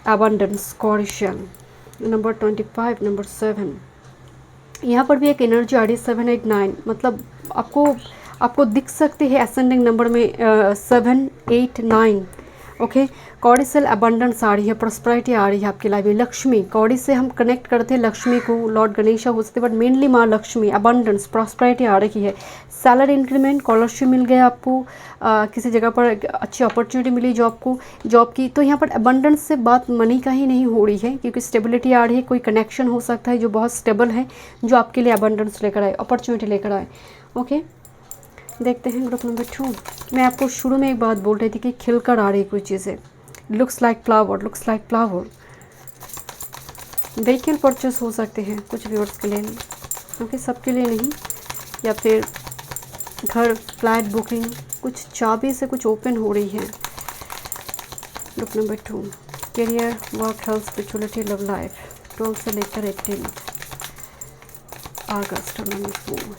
अबंडेंस, कॉरिशन, नंबर 25, नंबर 7, यहाँ पर भी एक एनर्जी आ रही है, 7, 8, 9। मतलब आपको दिख सकती है असेंडिंग नंबर में 7, 8, 9। ओके, कौड़ी से अबंडेंस आ रही है, प्रॉस्पेरिटी आ रही है आपकी लाइफ में। लक्ष्मी, कौड़ी से हम कनेक्ट करते हैं लक्ष्मी को, लॉर्ड गणेशा हो सकते हैं, बट मेनली माँ लक्ष्मी। अबंडेंस, प्रॉस्पेरिटी आ रही है। सैलरी इंक्रीमेंट, स्कॉलरशिप मिल गया आपको, किसी जगह पर अच्छी अपॉर्चुनिटी मिली जॉब की। तो यहाँ पर अबंडेंस से बात मनी का ही नहीं हो रही है, क्योंकि स्टेबिलिटी आ रही है। कोई कनेक्शन हो सकता है जो बहुत स्टेबल है, जो आपके लिए अबंडेंस लेकर आए, अपॉर्चुनिटी लेकर आए। ओके, देखते हैं ग्रुप नंबर 2। मैं आपको शुरू में एक बात बोल रही थी कि खिलकर आ रही कोई चीज़ें, looks like flower, looks like flower. Vehicle purchase हो सकते हैं कुछ व्यूअर्स के लिए, क्योंकि सबके लिए नहीं। या फिर घर, फ्लैट बुकिंग, कुछ चाबी से कुछ ओपन हो रही है। Group number 2, career, work, health, spirituality, love life, 12 से लेकर 18 अगस्त। Number 4,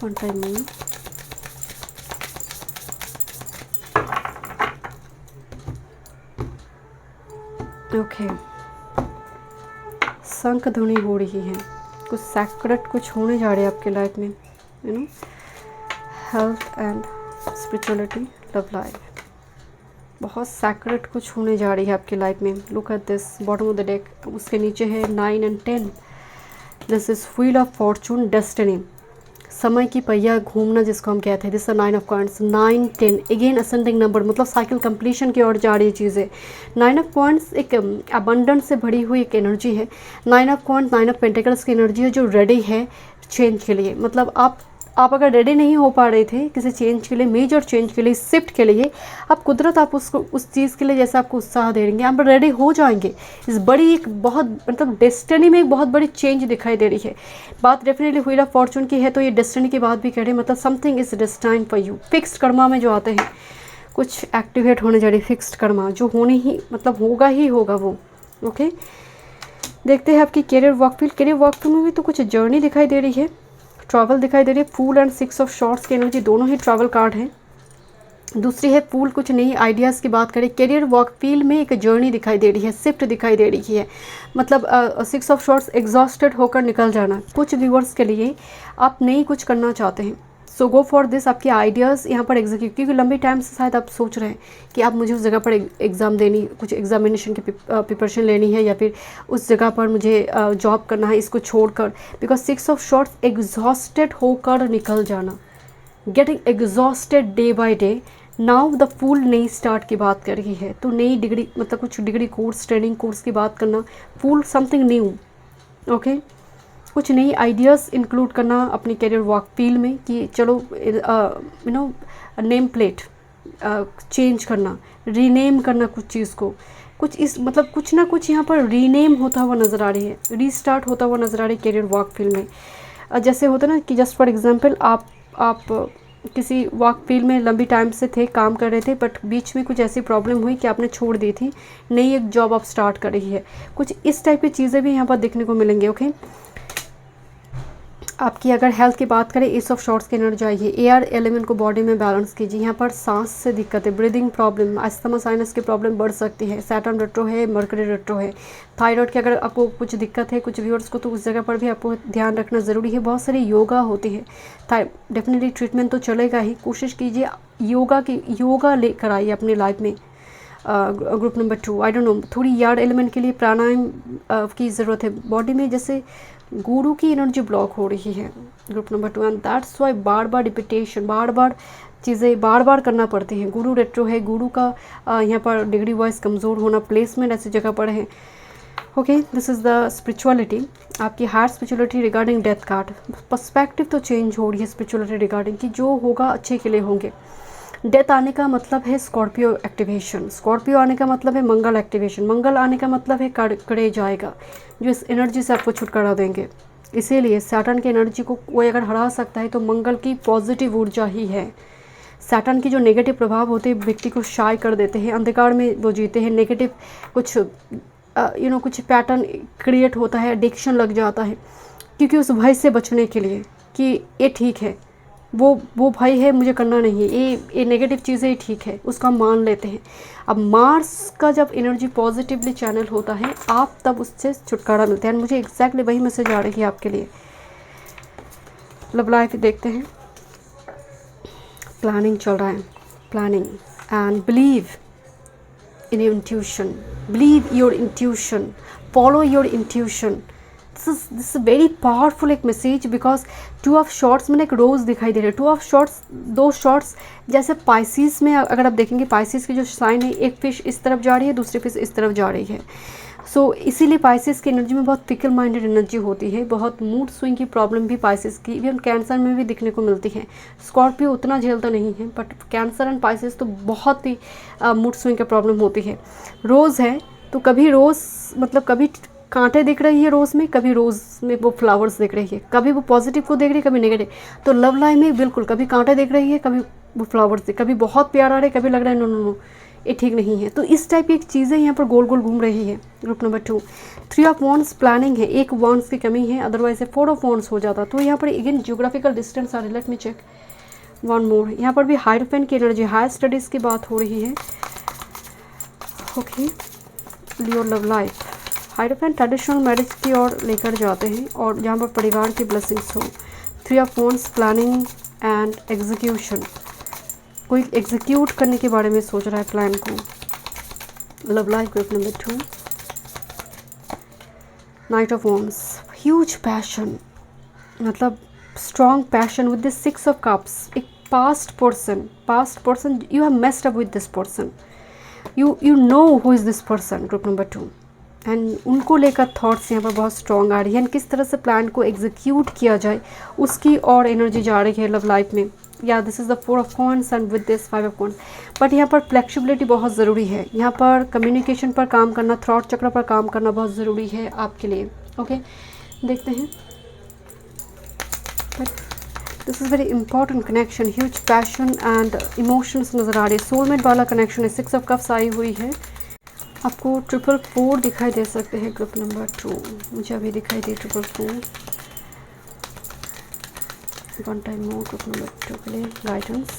one time moon, okay, शंख ध्वनि हो रही है, कुछ सैक्रेट कुछ होने जा रहे हैं आपके लाइफ में, health and spirituality, love life, बहुत सैक्रेड कुछ होने जा रही है आपकी लाइफ में। Look at this bottom of the deck, उसके नीचे है 9 and 10। This is wheel of Fortune, destiny, समय की पहिया घूमना जिसको हम कहते हैं। This is 9 of coins, 9 10 again ascending number, मतलब साइकिल कंप्लीशन की ओर जा रही चीज़ें। 9 ऑफ कॉइंस एक अबंडेंस से भरी हुई एक एनर्जी है। 9 ऑफ कॉइंस 9 ऑफ पेंटिकल्स की एनर्जी है जो रेडी है चेंज के लिए। मतलब आप अगर रेडी नहीं हो पा रहे थे किसी चेंज के लिए, मेजर चेंज के लिए, शिफ्ट के लिए, अब कुदरत आप उसको उस चीज़ के लिए जैसे आपको उत्साह दे देंगे, आप रेडी हो जाएंगे। इस बड़ी एक बहुत मतलब डेस्टिनी में एक बहुत बड़ी चेंज दिखाई दे रही है। बात डेफिनेटली व्हील ऑफ फॉर्चून की है तो ये डेस्टिनी की बात भी कह रहे हैं, मतलब something is destined for you. Fixed karma में जो आते हैं कुछ एक्टिवेट होने जा रही, फिक्स्ड कर्मा जो होने ही मतलब होगा ही होगा वो। ओके, देखते हैं आपकी career work field. Career work field में भी तो कुछ जर्नी दिखाई दे रही है, ट्रैवल दिखाई दे रही है। फूल एंड 6 ऑफ शॉर्ट्स की एनर्जी दोनों ही ट्रैवल कार्ड हैं। दूसरी है फूल, कुछ नई आइडियाज़ की बात करें। करियर वर्क फील्ड में एक जर्नी दिखाई दे रही है, शिफ्ट दिखाई दे रही है। मतलब 6 ऑफ शॉर्ट्स, एग्जॉस्टेड होकर निकल जाना। कुछ व्यूअर्स के लिए आप नई कुछ करना चाहते हैं, सो गो फॉर दिस। आपके आइडियाज़ यहाँ पर एग्जीक्यूट, क्योंकि लंबे टाइम से शायद आप सोच रहे हैं कि आप मुझे उस जगह पर एग्ज़ाम देनी, कुछ एग्जामिनेशन की प्रिपरेशन लेनी है, या फिर उस जगह पर मुझे जॉब करना है, इसको छोड़कर। बिकॉज 6 ऑफ शॉर्ट्स एग्जॉस्टेड होकर निकल जाना, getting exhausted day by day. Now the fool नई स्टार्ट की बात कर रही है, तो नई डिग्री मतलब कुछ डिग्री कोर्स, ट्रेनिंग कोर्स की बात करना। फूल समथिंग न्यू, ओके, कुछ नई आइडियाज़ इंक्लूड करना अपनी करियर वर्क फील्ड में कि चलो you know name plate change करना, रीनेम करना कुछ चीज़ को, कुछ इस मतलब कुछ ना कुछ यहाँ पर रीनेम होता हुआ नज़र आ रही है, रीस्टार्ट होता हुआ नज़र आ रही है करियर वर्क फील्ड में। जैसे होता ना कि जस्ट फॉर एग्जांपल आप किसी वर्क फील्ड में लंबी टाइम से थे, काम कर रहे थे, बट बीच में कुछ ऐसी प्रॉब्लम हुई कि आपने छोड़ दी थी, नई एक जॉब आप स्टार्ट कर रही है। कुछ इस टाइप की चीज़ें भी यहाँ पर देखने को मिलेंगे। ओके, आपकी अगर हेल्थ की बात करें, एस ऑफ शॉर्ट्स की एनर्जी आई है। एयर एलिमेंट को बॉडी में बैलेंस कीजिए। यहाँ पर सांस से दिक्कत है, ब्रीदिंग प्रॉब्लम, अस्थमा साइनस की प्रॉब्लम बढ़ सकती है। सैटर्न रेट्रो है, मरकरी रेट्रो है। थायराइड की अगर आपको कुछ दिक्कत है कुछ व्यूअर्स को, तो उस जगह पर भी आपको ध्यान रखना ज़रूरी है। बहुत सारी योगा होती है, डेफिनेटली ट्रीटमेंट तो चलेगा ही, कोशिश कीजिए योगा लेकर आइए अपनी लाइफ में। Group number 2, I don't no, थोड़ी एयर एलिमेंट के लिए प्राणायाम की ज़रूरत है बॉडी में, जैसे गुरु की एनर्जी ब्लॉक हो रही है। Group number 2, and that's why बार बार रिपीटेशन, बार बार चीज़ें बार बार करना पड़ती हैं। गुरु रेट्रो है, गुरु का यहाँ पर डिग्री वाइज कमज़ोर होना, प्लेसमेंट ऐसी जगह पर है। Okay, this is the spirituality, आपकी higher spirituality regarding death card. Perspective तो चेंज हो रही है स्पिरिचुअलिटी रिगार्डिंग कि जो होगा अच्छे के लिए होंगे। डेथ आने का मतलब है स्कॉर्पियो एक्टिवेशन, स्कॉर्पियो आने का मतलब है मंगल एक्टिवेशन, मंगल आने का मतलब है करे जाएगा, जो इस एनर्जी से आपको छुटकारा देंगे। इसीलिए सैटर्न की एनर्जी को कोई अगर हरा सकता है तो मंगल की पॉजिटिव ऊर्जा ही है। सैटर्न की जो नेगेटिव प्रभाव होते हैं व्यक्ति को शाय कर देते हैं, अंधकार में वो जीते हैं, नेगेटिव कुछ कुछ पैटर्न क्रिएट होता है, एडिक्शन लग जाता है, क्योंकि उस भय से बचने के लिए कि ये ठीक है, वो भय है, मुझे करना नहीं है, ये नेगेटिव चीज़ें ठीक है, उसका मान लेते हैं। अब मार्स का जब एनर्जी पॉजिटिवली चैनल होता है, आप तब उससे छुटकारा मिलता है। मुझे एग्जैक्टली वही मैसेज आ रही है आपके लिए। लव लाइफ देखते हैं, प्लानिंग चल रहा है, planning, and believe in your intuition, believe your intuition, follow your intuition. This is very powerful एक मैसेज, बिकॉज 2 ऑफ शॉर्ट्स में एक रोज़ दिखाई दे रही है। 2 ऑफ शॉर्ट्स, 2 शॉर्ट्स, जैसे पाइसिस में अगर आप देखेंगे, पाइसिस की जो साइन है, एक फिश इस तरफ जा रही है, दूसरी फिश इस तरफ जा रही है। सो इसीलिए पाइसिस की एनर्जी में बहुत फिकल माइंडेड एनर्जी होती है, बहुत मूड स्विंग की प्रॉब्लम भी पाइसिस की, इवन कैंसर में भी दिखने को मिलती है। स्कॉर्पियो उतना झेलता नहीं है, बट कैंसर एंड पाइसिस तो बहुत ही मूड स्विंग की प्रॉब्लम होती है। रोज़ है तो कभी रोज़ मतलब कभी कांटे दिख रही है रोज़ में, कभी रोज़ में वो फ्लावर्स दिख रही है, कभी वो पॉजिटिव को देख रही है, कभी नेगेटिव। तो लव लाइफ में बिल्कुल कभी कांटे दिख रही है, कभी वो फ्लावर्स दिख, कभी बहुत प्यार आ रहा है, कभी लग रहा है नो नो नो ये ठीक नहीं है। तो इस टाइप की एक चीज़ें यहाँ पर गोल गोल घूम रही है। Group number 2, 3 of wands planning है, एक वॉन्ड्स की कमी है, अदरवाइज 4 ऑफ वॉन्ड्स हो जाता। तो यहाँ पर अगेन जियोग्राफिकल डिस्टेंस आ रही, let me check one more. यहाँ पर भी हायरफेंट की एनर्जी, हायर स्टडीज़ की बात हो रही है। ओके, लियो लव लाइफ, हायरफेंट ट्रेडिशनल मैरिज की ओर लेकर जाते हैं और जहाँ पर परिवार की ब्लेसिंग्स हो। 3 of wands planning and execution, कोई एग्जीक्यूट करने के बारे में सोच रहा है प्लान को। Love life group number 2, knight of wands, huge passion, मतलब strong passion with this 6 of cups. एक past person you have messed up with this person, you know who is this person group number 2, and उनको लेकर thoughts यहाँ पर बहुत strong आ रही है। And किस तरह से प्लान को एग्जीक्यूट किया जाए उसकी और एनर्जी जा रही है लव लाइफ में। या this is the 4 of coins and with this 5 of coins. But यहाँ पर फ्लेक्सिबिलिटी बहुत ज़रूरी है, यहाँ पर कम्युनिकेशन पर काम करना, थॉट चक्र पर काम करना बहुत ज़रूरी है आपके लिए। ओके, देखते हैं। This is very important connection, huge passion and emotions नज़र आ रही है, सोलमेट वाला कनेक्शन है। 6 ऑफ कप्स आई हुई है, आपको 444 दिखाई दे सकते हैं ग्रुप नंबर 2, मुझे अभी दिखाई दे 444। One time more group number 2 के लिए guidance.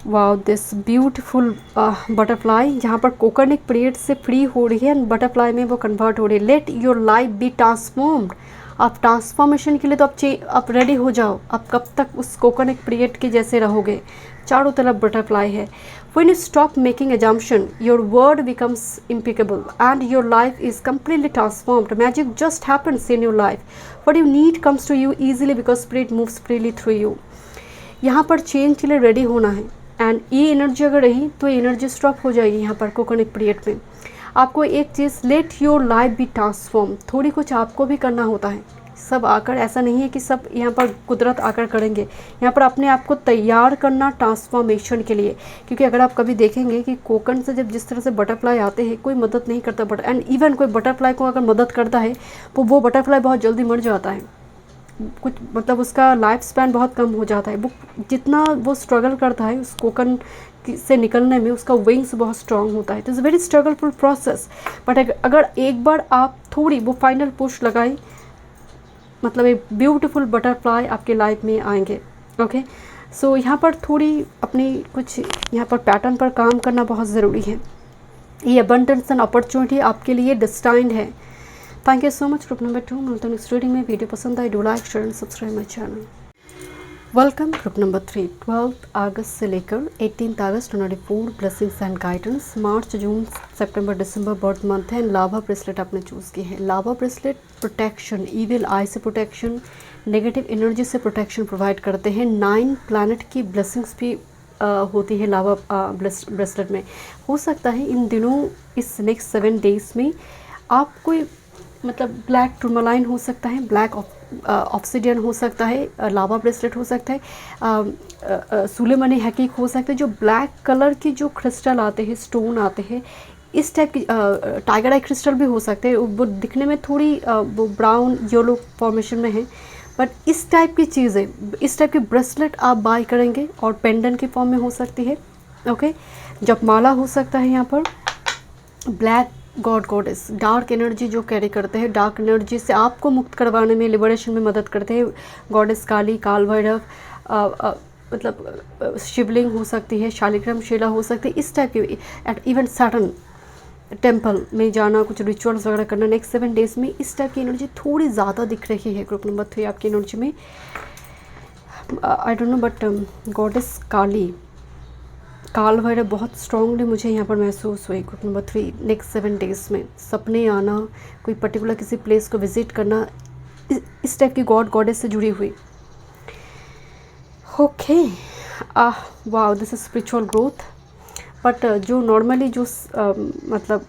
Wow, this beautiful butterfly जहाँ पर कोकोनट पीरियड से फ्री हो रही है एंड बटरफ्लाई में वो कन्वर्ट हो रही है। Late your life be transformed. आप ट्रांसफॉर्मेशन के लिए तो आप रेडी हो जाओ। आप कब तक उस कोकोनट पीरियड के जैसे रहोगे? चारों तरफ बटरफ्लाई है। When you stop making assumption, your word becomes impeccable and your life is completely transformed. Magic just happens in your life. What you need comes to you easily because spirit moves freely through you. यहाँ पर change के लिए ready होना है and ये energy अगर रही तो ये एनर्जी स्टॉप हो जाएगी यहाँ पर कोकोनट पीरियड में। आपको एक चीज़, let your life be transform, थोड़ी कुछ आपको भी करना होता है। सब आकर, ऐसा नहीं है कि सब यहाँ पर कुदरत आकर करेंगे, यहाँ पर अपने आप को तैयार करना ट्रांसफॉर्मेशन के लिए। क्योंकि अगर आप कभी देखेंगे कि कोकन से जब जिस तरह से बटरफ्लाई आते हैं, कोई मदद नहीं करता बट एंड इवन कोई बटरफ्लाई को अगर मदद करता है तो वो बटरफ्लाई बहुत जल्दी मर जाता है, कुछ मतलब उसका लाइफ स्पैन बहुत कम हो जाता है। वो जितना वो स्ट्रगल करता है उस कोकन से निकलने में, उसका विंग्स बहुत स्ट्रांग होता है। तो it's very struggleful process. But अगर एक बार आप थोड़ी वो फाइनल पुश लगाई, मतलब एक ब्यूटीफुल बटरफ्लाई आपके लाइफ में आएंगे। ओके, सो यहाँ पर थोड़ी अपनी कुछ यहाँ पर पैटर्न पर काम करना बहुत ज़रूरी है। ये अबंडेंस एंड अपॉर्चुनिटी आपके लिए डिस्टाइंड है। Thank you so much group number 2। मिलते हैं नेक्स्ट रीडिंग में। वीडियो पसंद आए, do like share and subscribe my channel. Welcome group number 3। 12 अगस्त से लेकर 18 अगस्त 2024 blessings and guidance. March, June, September, December birth month है। लावा ब्रेसलेट आपने चूज़ की है। लावा ब्रेसलेट प्रोटेक्शन, इविल आई से प्रोटेक्शन, नेगेटिव एनर्जी से प्रोटेक्शन प्रोवाइड करते हैं। 9 प्लैनेट की ब्लेसिंग्स भी होती है लावा ब्रेसलेट में। हो सकता है इन दिनों, इस नेक्स्ट 7 डेज़ में आप कोई मतलब ब्लैक टूरमलाइन हो सकता है, ब्लैक ऑब्सिडियन हो सकता है, लावा ब्रेसलेट हो सकता है, सुलेमानी हैकिक हो सकता है। जो ब्लैक कलर की जो क्रिस्टल आते हैं, स्टोन आते हैं, इस टाइप की टाइगर आई क्रिस्टल भी हो सकते हैं। वो दिखने में थोड़ी वो ब्राउन येलो फॉर्मेशन में है, बट इस टाइप की चीज़ें, इस टाइप की ब्रेसलेट आप बाय करेंगे और पेंडेंट की फॉर्म में हो सकती है। ओके, जब माला हो सकता है यहाँ पर black God goddess, dark energy जो कैरी करते हैं, डार्क एनर्जी से आपको मुक्त करवाने में, लिबरेशन में मदद करते हैं। गॉडेस काली, काल भैरव, मतलब शिवलिंग हो सकती है, शालिग्राम शिला हो सकती है, इस टाइप की। इवन सैटर्न टेम्पल में जाना, कुछ रिचुअल्स वगैरह करना नेक्स्ट 7 डेज़ में, इस टाइप की एनर्जी थोड़ी ज़्यादा दिख रही है ग्रुप नंबर 3 आपकी एनर्जी में। I don't know but goddess Kali, Kaal Bhairav बहुत स्ट्रांगली मुझे यहाँ पर महसूस हुई ग्रुप नंबर 3 नेक्स्ट 7 डेज़ में। सपने आना, कोई पर्टिकुलर किसी प्लेस को विज़िट करना, इस टाइप की गॉड गॉडेस से जुड़ी हुई। Okay, wow, this is spiritual growth. But जो नॉर्मली जो मतलब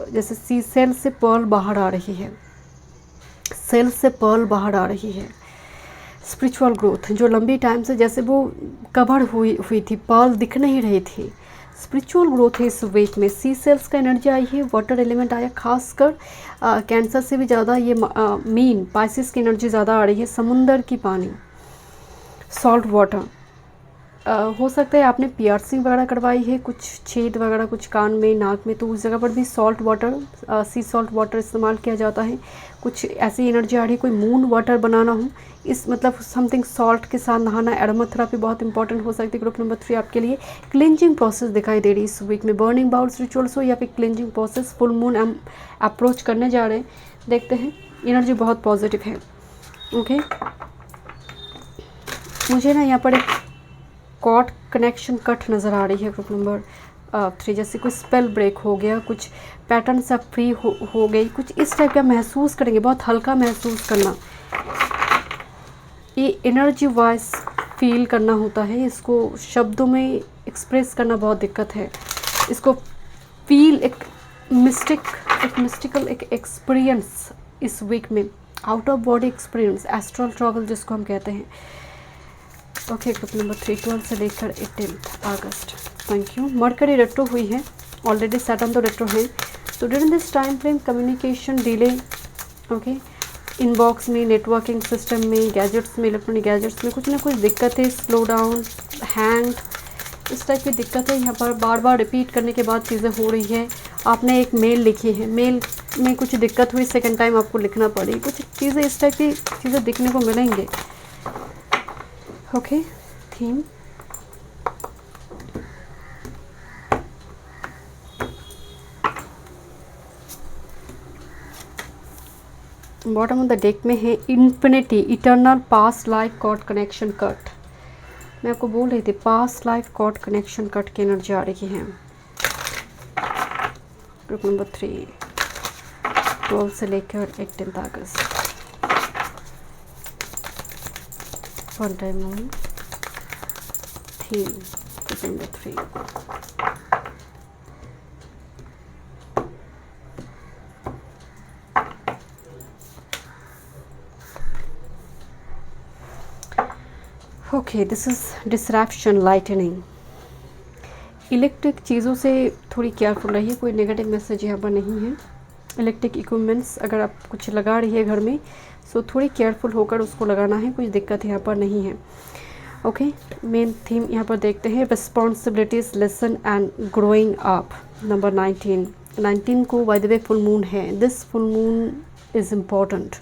जैसे सी सेल से पर्ल बाहर आ रही है, सेल से पर्ल बाहर आ रही है, स्पिरिचुअल ग्रोथ जो लंबी टाइम से जैसे वो कवर हुई थी, पर्ल दिख नहीं रही थी, स्पिरिचुअल ग्रोथ है इस वीक में। सी सेल्स का एनर्जी आई है, वाटर एलिमेंट आया, खासकर कैंसर से भी ज़्यादा ये मीन पाइसिस की एनर्जी ज़्यादा आ रही है। समुंदर की पानी, सॉल्ट वाटर, हो सकता है आपने पियर्सिंग वगैरह करवाई है, कुछ छेद वगैरह कुछ कान में, नाक में, तो उस जगह पर भी सॉल्ट वाटर, सी सॉल्ट वाटर इस्तेमाल किया जाता है। कुछ ऐसी एनर्जी आ रही है, कोई मून वाटर बनाना हो, इस मतलब समथिंग सॉल्ट के साथ नहाना, एरोमाथेरेपी बहुत इंपॉर्टेंट हो सकती है ग्रुप नंबर 3 आपके लिए। क्लिंजिंग प्रोसेस दिखाई दे रही है इस वीक में, बर्निंग बाउल्स रिचुअल्स हो या फिर cleansing process. Full moon approach करने जा रहे हैं, देखते हैं। एनर्जी बहुत पॉजिटिव है। ओके, मुझे ना यहाँ पर एक कॉर्ड कनेक्शन कट नज़र आ रही है ग्रुप नंबर 3। जैसे कोई स्पेल ब्रेक हो गया, कुछ पैटर्न से फ्री हो गई, कुछ इस टाइप का महसूस करेंगे, बहुत हल्का महसूस करना। ये एनर्जी वाइज फील करना होता है, इसको शब्दों में एक्सप्रेस करना बहुत दिक्कत है। इसको फील एक मिस्टिकल एक एक्सपीरियंस इस वीक में, out of body experience, astral travel जिसको हम कहते हैं। ओके, ग्रुप नंबर 3 12 से लेकर 18 अगस्त। Thank you. मरकरी रेट्रो हुई है, ऑलरेडी सैटर्न तो रेट्रो है। तो during this time frame communication delay, okay, inbox में, नेटवर्किंग सिस्टम में, गैजेट्स में, इलेक्ट्रॉनिक गैजेट्स में कुछ ना कुछ दिक्कत है, स्लो डाउन, हैंग, इस टाइप की दिक्कत है। यहाँ पर बार बार रिपीट करने के बाद चीज़ें हो रही है। आपने एक मेल लिखी है, मेल में कुछ दिक्कत हुई, सेकंड टाइम आपको लिखना पड़ी, कुछ चीज़ें इस टाइप की चीज़ें दिखने को मिलेंगे। Okay, theme bottom of the deck में है infinity, eternal, past life, cord connection cut. मैं आपको बोल रही थी past life cord connection cut की एनर्जी आ रही है। ग्रुप नंबर 3 12 से लेकर 18 अगस्त। One time moon theme group number 3। Okay, this is disruption, lightning. Electric चीज़ों से थोड़ी केयरफुल रहिए, कोई नेगेटिव मैसेज यहाँ पर नहीं है। इलेक्ट्रिक इक्विपमेंट्स अगर आप कुछ लगा रही है घर में, सो थोड़ी केयरफुल होकर उसको लगाना है, कुछ दिक्कत यहाँ पर नहीं है। ओके, मेन थीम यहाँ पर देखते हैं responsibilities, lesson and growing up. Number 19 को by the way full moon है। This full moon is important,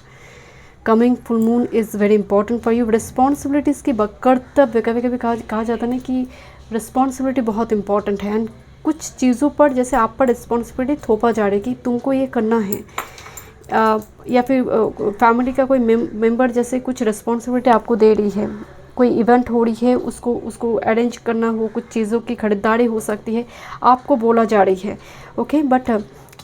coming full moon is very important for you. Responsibilities की कर्तव्य, कभी कभी कहा जाता है ना कि रिस्पॉन्सिबिलिटी बहुत इंपॉर्टेंट है, एंड कुछ चीज़ों पर जैसे आप पर रिस्पॉन्सिबिलिटी थोपा जा रही है कि तुमको ये करना है, या फिर फैमिली का कोई मेंबर जैसे कुछ रिस्पॉन्सिबिलिटी आपको दे रही है, कोई इवेंट हो रही है, उसको अरेंज करना हो, कुछ चीज़ों की खरीदारी हो सकती है, आपको बोला जा रही है। Okay, but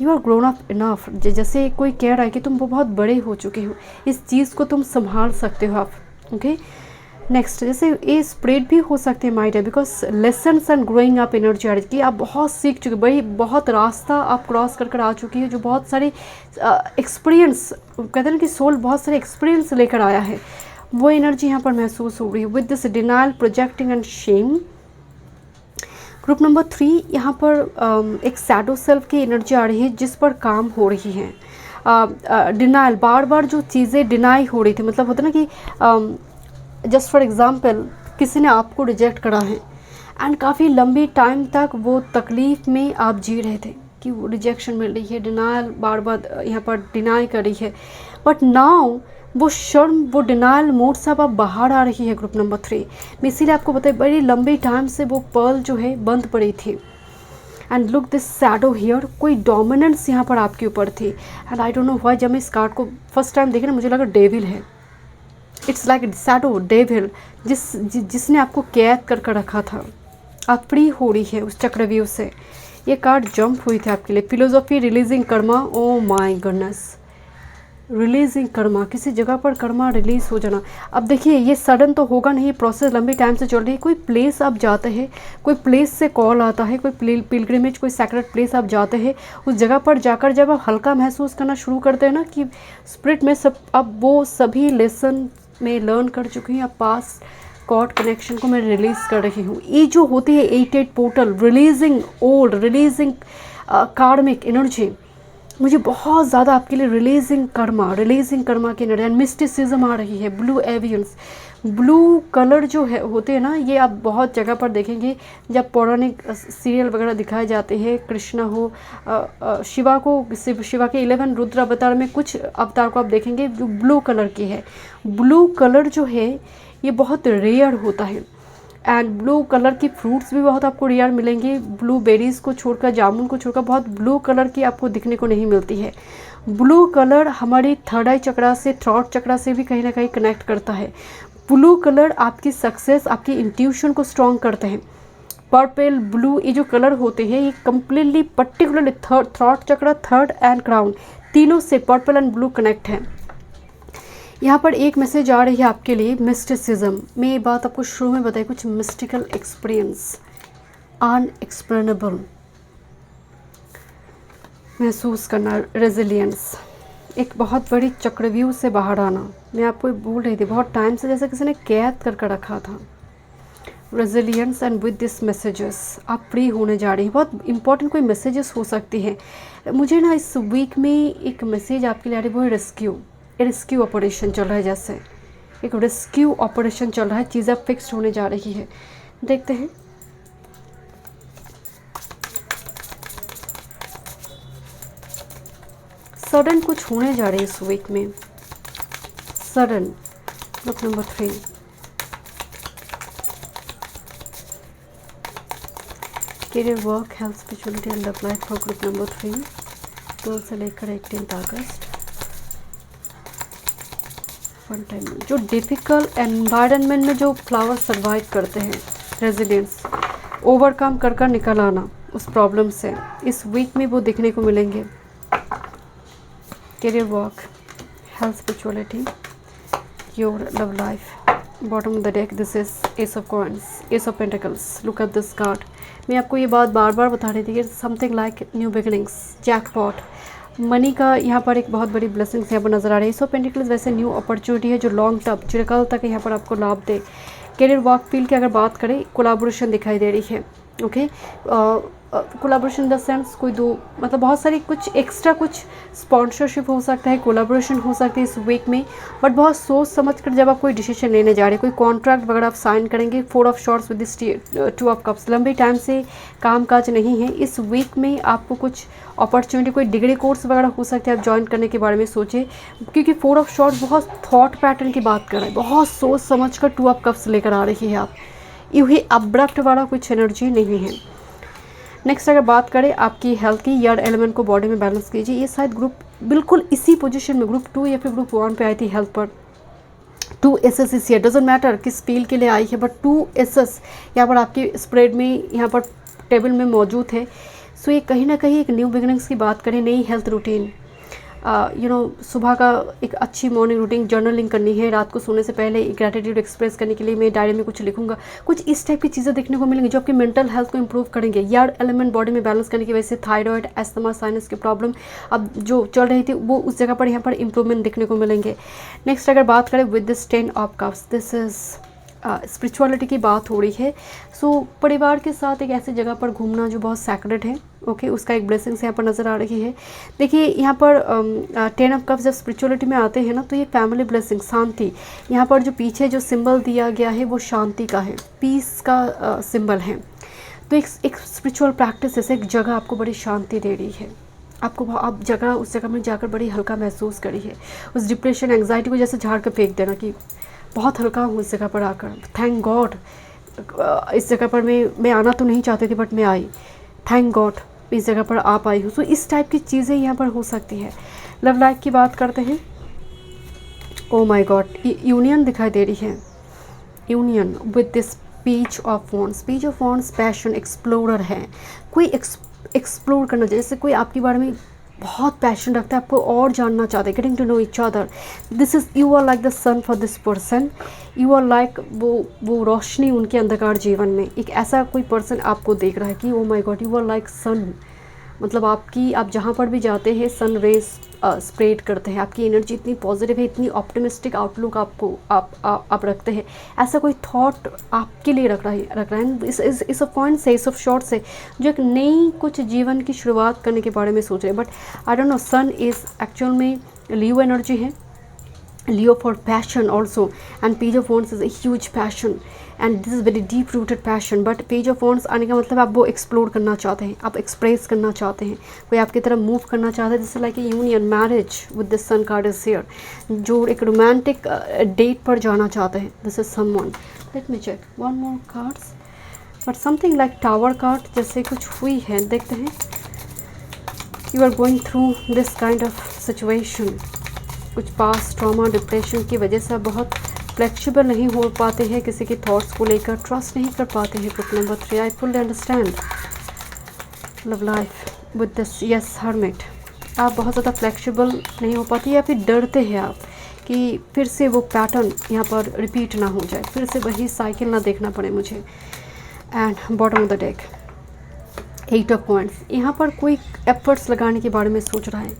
you are grown up enough, जैसे कोई कह रहा है कि तुम बहुत बड़े हो चुके हो, इस चीज़ को तुम संभाल सकते हो आप। ओके, नेक्स्ट जैसे ये स्प्रेड भी हो सकते हैं माइंड है, because lessons and growing up energy आ रही है कि आप बहुत सीख चुके, बड़ी बहुत रास्ता आप क्रॉस कर आ चुकी है, जो बहुत सारे एक्सपीरियंस, कहते हैं ना कि सोल बहुत सारे एक्सपीरियंस लेकर आया है, वो एनर्जी यहाँ पर महसूस हो रही है। With this denial, projecting and Shem. Group number 3 यहाँ पर एक शैडो सेल्फ की एनर्जी आ रही है जिस पर काम हो रही है। डिनाइल, बार बार जो चीज़ें डिनाई हो रही थी, मतलब होता ना कि जस्ट फॉर एग्ज़ाम्पल किसी ने आपको रिजेक्ट करा है एंड काफ़ी लंबी टाइम तक वो तकलीफ़ में आप जी रहे थे कि वो रिजेक्शन मिल रही है, डिनाइल बार बार यहाँ पर डिनाई कर रही है, बट नाउ वो शर्म, वो डिनाइल मोड से अब बाहर आ रही है। ग्रुप नंबर 3 मैं इसीलिए आपको बताया बड़ी लंबी टाइम से वो पर्ल जो है बंद पड़ी थी। And look this shadow here, कोई डोमिनेंस यहाँ पर आपके ऊपर थी। And I don't know why, जब मैं इस कार्ड को फर्स्ट टाइम देखे ना मुझे लगा डेविल है, इट्स लाइक शैडो डेविल, जिसने आपको कैद कर रखा था। आप फ्री हो रही है उस चक्रव्यूह से। ये कार्ड जंप हुई थी आपके लिए। Philosophy, releasing Karma, oh my goodness, releasing Karma, किसी जगह पर कर्मा रिलीज़ हो जाना। अब देखिए ये सडन तो होगा नहीं, प्रोसेस लंबी टाइम से चल रही है। कोई प्लेस आप जाते हैं, कोई प्लेस से कॉल आता है, कोई पिलग्रिमेज, कोई सैक्रेड प्लेस आप जाते हैं, उस जगह पर जाकर जब आप हल्का महसूस करना शुरू करते हैं ना कि स्पिरिट में सब, अब वो सभी लेसन में लर्न कर चुकी हैं, अब पास कॉर्ड कनेक्शन को मैं रिलीज़ कर रही हूँ। ये जो होती है 8 पोर्टल, रिलीजिंग ओल्ड, रिलीजिंग कार्मिक एनर्जी, मुझे बहुत ज़्यादा आपके लिए रिलीजिंग कर्मा की एनर्जी एंड मिस्टिसिज्म आ रही है। ब्लू एवियंस, ब्लू कलर जो है होते हैं ना, ये आप बहुत जगह पर देखेंगे जब पौराणिक सीरियल वगैरह दिखाए जाते हैं। कृष्णा हो, शिवा के 11 रुद्र अवतार में कुछ अवतार को आप देखेंगे जो ब्लू कलर की है। ब्लू कलर जो है ये बहुत रेयर होता है, एंड ब्लू कलर की फ्रूट्स भी बहुत आपको रेयर मिलेंगे। ब्लू बेरीज़ को छोड़कर, जामुन को छोड़कर बहुत ब्लू कलर की आपको दिखने को नहीं मिलती है। ब्लू कलर हमारी थर्ड आई चक्रा से, थ्रॉट चक्रा से भी कहीं ना कहीं कनेक्ट करता है। ब्लू कलर आपकी सक्सेस, आपकी इंट्यूशन को स्ट्रॉन्ग करते हैं। पर्पल, ब्लू, ये जो कलर होते हैं ये कम्प्लीटली पर्टिकुलरली थॉट चक्र, थर्ड एंड क्राउन, तीनों से पर्पल एंड ब्लू कनेक्ट है। यहाँ पर एक मैसेज आ रही है आपके लिए, मिस्टिसिज्म। मैं ये बात आपको शुरू में बताई, कुछ मिस्टिकल एक्सपीरियंस, अनएक्सप्लेनेबल महसूस करना, रेजिलियंस, एक बहुत बड़ी चक्रव्यूह से बाहर आना। मैं आपको बोल रही थी बहुत टाइम से जैसे किसी ने कैद करके रखा था। Resilience and with this messages आप फ्री होने जा रही हैं। बहुत इंपॉर्टेंट कोई मैसेजेस हो सकती हैं। मुझे ना इस वीक में एक मैसेज आपके लिए आ रही है, वो है रेस्क्यू ऑपरेशन चल रहा है, जैसे एक रेस्क्यू ऑपरेशन चल रहा है, चीज़ें फिक्स होने जा रही है। देखते हैं। सडन कुछ होने जा रही है इस वीक में, sudden. Group number 3, career, work, health, spirituality and love life for group number 3, 12 से लेकर 18 अगस्त। वन टाइम जो डिफ़िकल्ट एनवायरनमेंट में जो फ्लावर सर्वाइव करते हैं, रेजिलियंस, ओवरकम कर कर निकल आना उस प्रॉब्लम से, इस वीक में वो देखने को मिलेंगे। Career, work, health, spirituality, your love life. Bottom of the deck this is S of coins, S of pentacles. Look at this card. मैं आपको ये बात बार बार बता रही थी कि something like new beginnings, jackpot, money का यहाँ पर एक बहुत बड़ी ब्लेसिंग्स यहाँ पर नजर आ रही है। एस ऑफ पेंटिकल्स वैसे न्यू अपॉर्चुनिटी है जो लॉन्ग टर्म, चिरकाल तक यहाँ पर आपको लाभ दे। करियर, वर्क फील्ड की अगर बात करें, कोलाबोरेशन दिखाई दे रही है। Okay, collaboration in the sense कोई दो, मतलब बहुत सारी कुछ एक्स्ट्रा, कुछ स्पॉन्सरशिप हो सकता है, कोलाबोरेशन हो सकती है इस वीक में। बट बहुत सोच समझ कर जब आप कोई डिसीजन लेने जा रहे हैं, कोई कॉन्ट्रैक्ट वगैरह आप साइन करेंगे। 4 of shorts with this 2 of cups, लंबे टाइम से काम काज नहीं है। इस वीक में आपको कुछ अपॉर्चुनिटी, कोई डिग्री कोर्स वगैरह हो सकता है, आप ज्वाइन करने के बारे में सोचें, क्योंकि 4 ऑफ शॉर्ट्स बहुत थॉट पैटर्न की बात कर रहे हैं, बहुत सोच समझ कर 2 ऑफ कप्स लेकर आ रही है आप। यूँ ही अब्रप्ट वाला कुछ एनर्जी नहीं है। नेक्स्ट अगर बात करें आपकी हेल्थ की, यार एलिमेंट को बॉडी में बैलेंस कीजिए। ये शायद ग्रुप बिल्कुल इसी पोजीशन में ग्रुप 2 या फिर ग्रुप 1 पे आई थी हेल्थ पर। 2 SS इस ईयर, डजेंट मैटर किस फील के लिए आई है, बट 2 SS यहाँ पर आपकी स्प्रेड में, यहाँ पर टेबल में मौजूद है। सो ये कहीं ना कहीं एक न्यू बिगिनिंग्स की बात करें, नई हेल्थ रूटीन, सुबह का एक अच्छी मॉर्निंग रूटीन, जर्नलिंग करनी है, रात को सोने से पहले ग्रैटिट्यूड एक्सप्रेस करने के लिए मैं डायरी में कुछ लिखूंगा, कुछ इस टाइप की चीज़ें देखने को मिलेंगी जो आपकी मेंटल हेल्थ को इंप्रूव करेंगे। यार एलिमेंट बॉडी में बैलेंस करने की वजह से थायराइड, एस्थमा, साइनस की प्रॉब्लम अब जो चल रही थी वो उस जगह पर यहाँ पर इंप्रूवमेंट देखने को मिलेंगे। नेक्स्ट अगर बात करें with this 10 of cups, this is spirituality की बात हो रही है। सो परिवार के साथ एक ऐसी जगह पर घूमना जो बहुत सैक्रेड है, ओके, उसका एक ब्लेसिंग्स यहाँ पर नज़र आ रही है। देखिए यहाँ पर 10 ऑफ कप्स जब स्पिरिचुअलिटी में आते हैं ना, तो ये फैमिली ब्लेसिंग, शांति, यहाँ पर जो पीछे जो सिंबल दिया गया है वो शांति का है, पीस का सिंबल है। तो एक स्पिरिचुअल प्रैक्टिस जैसे एक जगह आपको बड़ी शांति दे रही है, आपको आप जगह उस जगह में जाकर बड़ी हल्का महसूस करी है। उस डिप्रेशन, एंग्जाइटी को जैसे झाड़ कर फेंक देना कि बहुत हल्का हूँ इस जगह पर आकर, थैंक गॉड इस जगह पर मैं आना तो नहीं चाहती थी बट मैं आई, थैंक गॉड इस जगह पर आ पाई हूँ। सो इस टाइप की चीज़ें यहाँ पर हो सकती है। लव लाइफ की बात करते हैं। ओ माय गॉड, यूनियन दिखाई दे रही है, union with this page of wands. Page of wands passion, explorer है, कोई एक्सप्लोर करना, जैसे कोई आपके बारे में बहुत पैशन रखता है, आपको और जानना चाहते हैं, getting to know each other. This is, you are like the sun for this person, you are like वो रोशनी उनके अंधकार जीवन में। एक ऐसा कोई पर्सन आपको देख रहा है कि oh my god, you are like son, मतलब आप जहाँ पर भी जाते हैं सन रेज स्प्रेड करते हैं, आपकी एनर्जी इतनी पॉजिटिव है, इतनी ऑप्टिमिस्टिक आउटलुक आपको आप रखते हैं। ऐसा कोई थॉट आपके लिए रख रहा है। इस पॉइंट से, इस ऑफ शॉर्ट से जो एक नई कुछ जीवन की शुरुआत करने के बारे में सोच रहे हैं। But I don't know, sun is actual में लियो एनर्जी है, Leo for passion also, and Page of Wands is a huge passion and this is very deep rooted passion। but Page of Wands आने का मतलब आप वो explore करना चाहते हैं, आप एक्सप्रेस करना चाहते हैं, कोई आपकी तरफ मूव करना चाहता है। जैसे like a union, marriage with this sun card is here, जो एक रोमांटिक डेट पर जाना चाहते हैं। This is someone, let me check one more cards, but something like tower card जैसे कुछ हुई है, देखते हैं। You are going through this kind of situation, कुछ पास्ट ट्रॉमा, डिप्रेशन की वजह से बहुत फ्लेक्सिबल नहीं हो पाते हैं किसी के थॉट्स को लेकर, ट्रस्ट नहीं कर पाते हैं। Group number 3, I fully understand love life with this yes hermit. आप बहुत ज़्यादा फ्लेक्सिबल नहीं हो पाती या फिर डरते हैं आप कि फिर से वो पैटर्न यहाँ पर रिपीट ना हो जाए, फिर से वही साइकिल ना देखना पड़े मुझे। And bottom of the deck 8 of points. यहाँ पर कोई एफर्ट्स लगाने के बारे में सोच रहा है,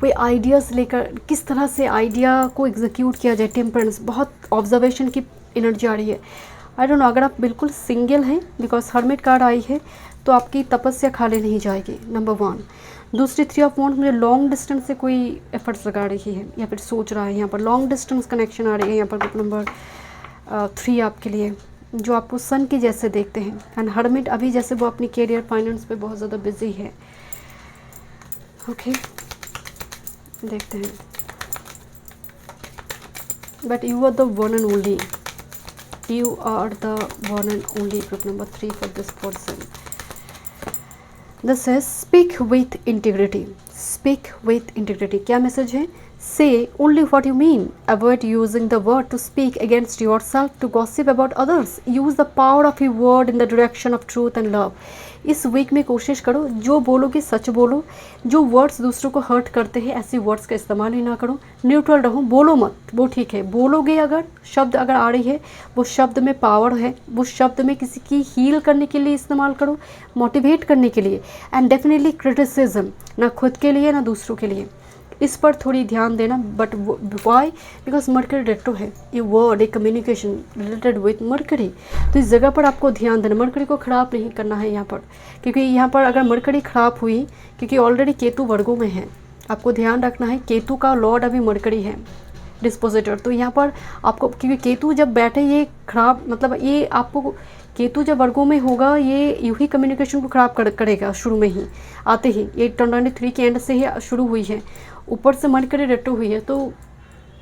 कोई आइडियाज़ लेकर किस तरह से आइडिया को एग्जीक्यूट किया जाए। टेम्परेंस, बहुत ऑब्जर्वेशन की एनर्जी आ रही है। आई डोंट नो, अगर आप बिल्कुल सिंगल हैं, बिकॉज हर्मिट कार्ड आई है, तो आपकी तपस्या खाली नहीं जाएगी, नंबर 1। दूसरी 3 ऑफ वांड्स, मुझे लॉन्ग डिस्टेंस से कोई एफर्ट्स लगा रही है या फिर सोच रहा है। यहाँ पर लॉन्ग डिस्टेंस कनेक्शन आ रही है यहाँ पर ग्रुप नंबर 3 आपके लिए, जो आपको सन के जैसे देखते हैं। एंड हर्मिट अभी जैसे वो अपनी कैरियर फाइनेंस पे बहुत ज़्यादा बिजी है। ओके, देखते हैं। But you are the one and only, you are the one and only group number 3 for this person. This है speak with integrity, speak with integrity. क्या मैसेज है? Say only what you mean. Avoid using the word to speak against yourself, to gossip about others. Use the power of your word in the direction of truth and love. इस week में कोशिश करो, जो बोलोगे सच बोलो। जो words दूसरों को हर्ट करते हैं, ऐसे वर्ड्स का इस्तेमाल ही ना करो। न्यूट्रल रहो, बोलो मत, वो ठीक है। बोलोगे अगर, शब्द अगर आ रही है, वो शब्द में पावर है, वो शब्द में किसी की हील करने के लिए इस्तेमाल करो, मोटिवेट करने के लिए। एंड डेफिनेटली क्रिटिसिज्म, ना खुद के लिए ना दूसरों के लिए, इस पर थोड़ी ध्यान देना। But why? Because mercury retro है, ये वर्ड, एक कम्युनिकेशन रिलेटेड विथ मरकरी, तो इस जगह पर आपको ध्यान देना। मरकरी को ख़राब नहीं करना है यहाँ पर, क्योंकि यहाँ पर अगर मरकरी ख़राब हुई, क्योंकि ऑलरेडी केतु वर्गों में है, आपको ध्यान रखना है। केतु का लॉर्ड अभी मरकरी है, डिस्पोजिटर। तो यहाँ पर आपको, क्योंकि केतु जब बैठे ये खराब, मतलब ये आपको, केतु जब वर्गों में होगा ये यूँ ही कम्युनिकेशन को ख़राब करेगा शुरू में ही, आते ही। ये 2023 के एंड से ही शुरू हुई है, ऊपर से मरकरी रेट्रो हुई है, तो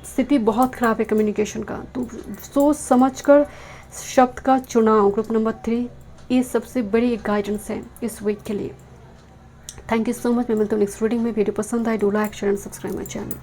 स्थिति बहुत ख़राब है कम्युनिकेशन का। तो सोच समझ कर शब्द का चुनाव, ग्रुप नंबर 3, ये सबसे बड़ी एक गाइडेंस है इस वीक के लिए। Thank you so much. मैं मिलता हूँ नेक्स्ट रीडिंग में। वीडियो पसंद आए, do like, share and subscribe my channel.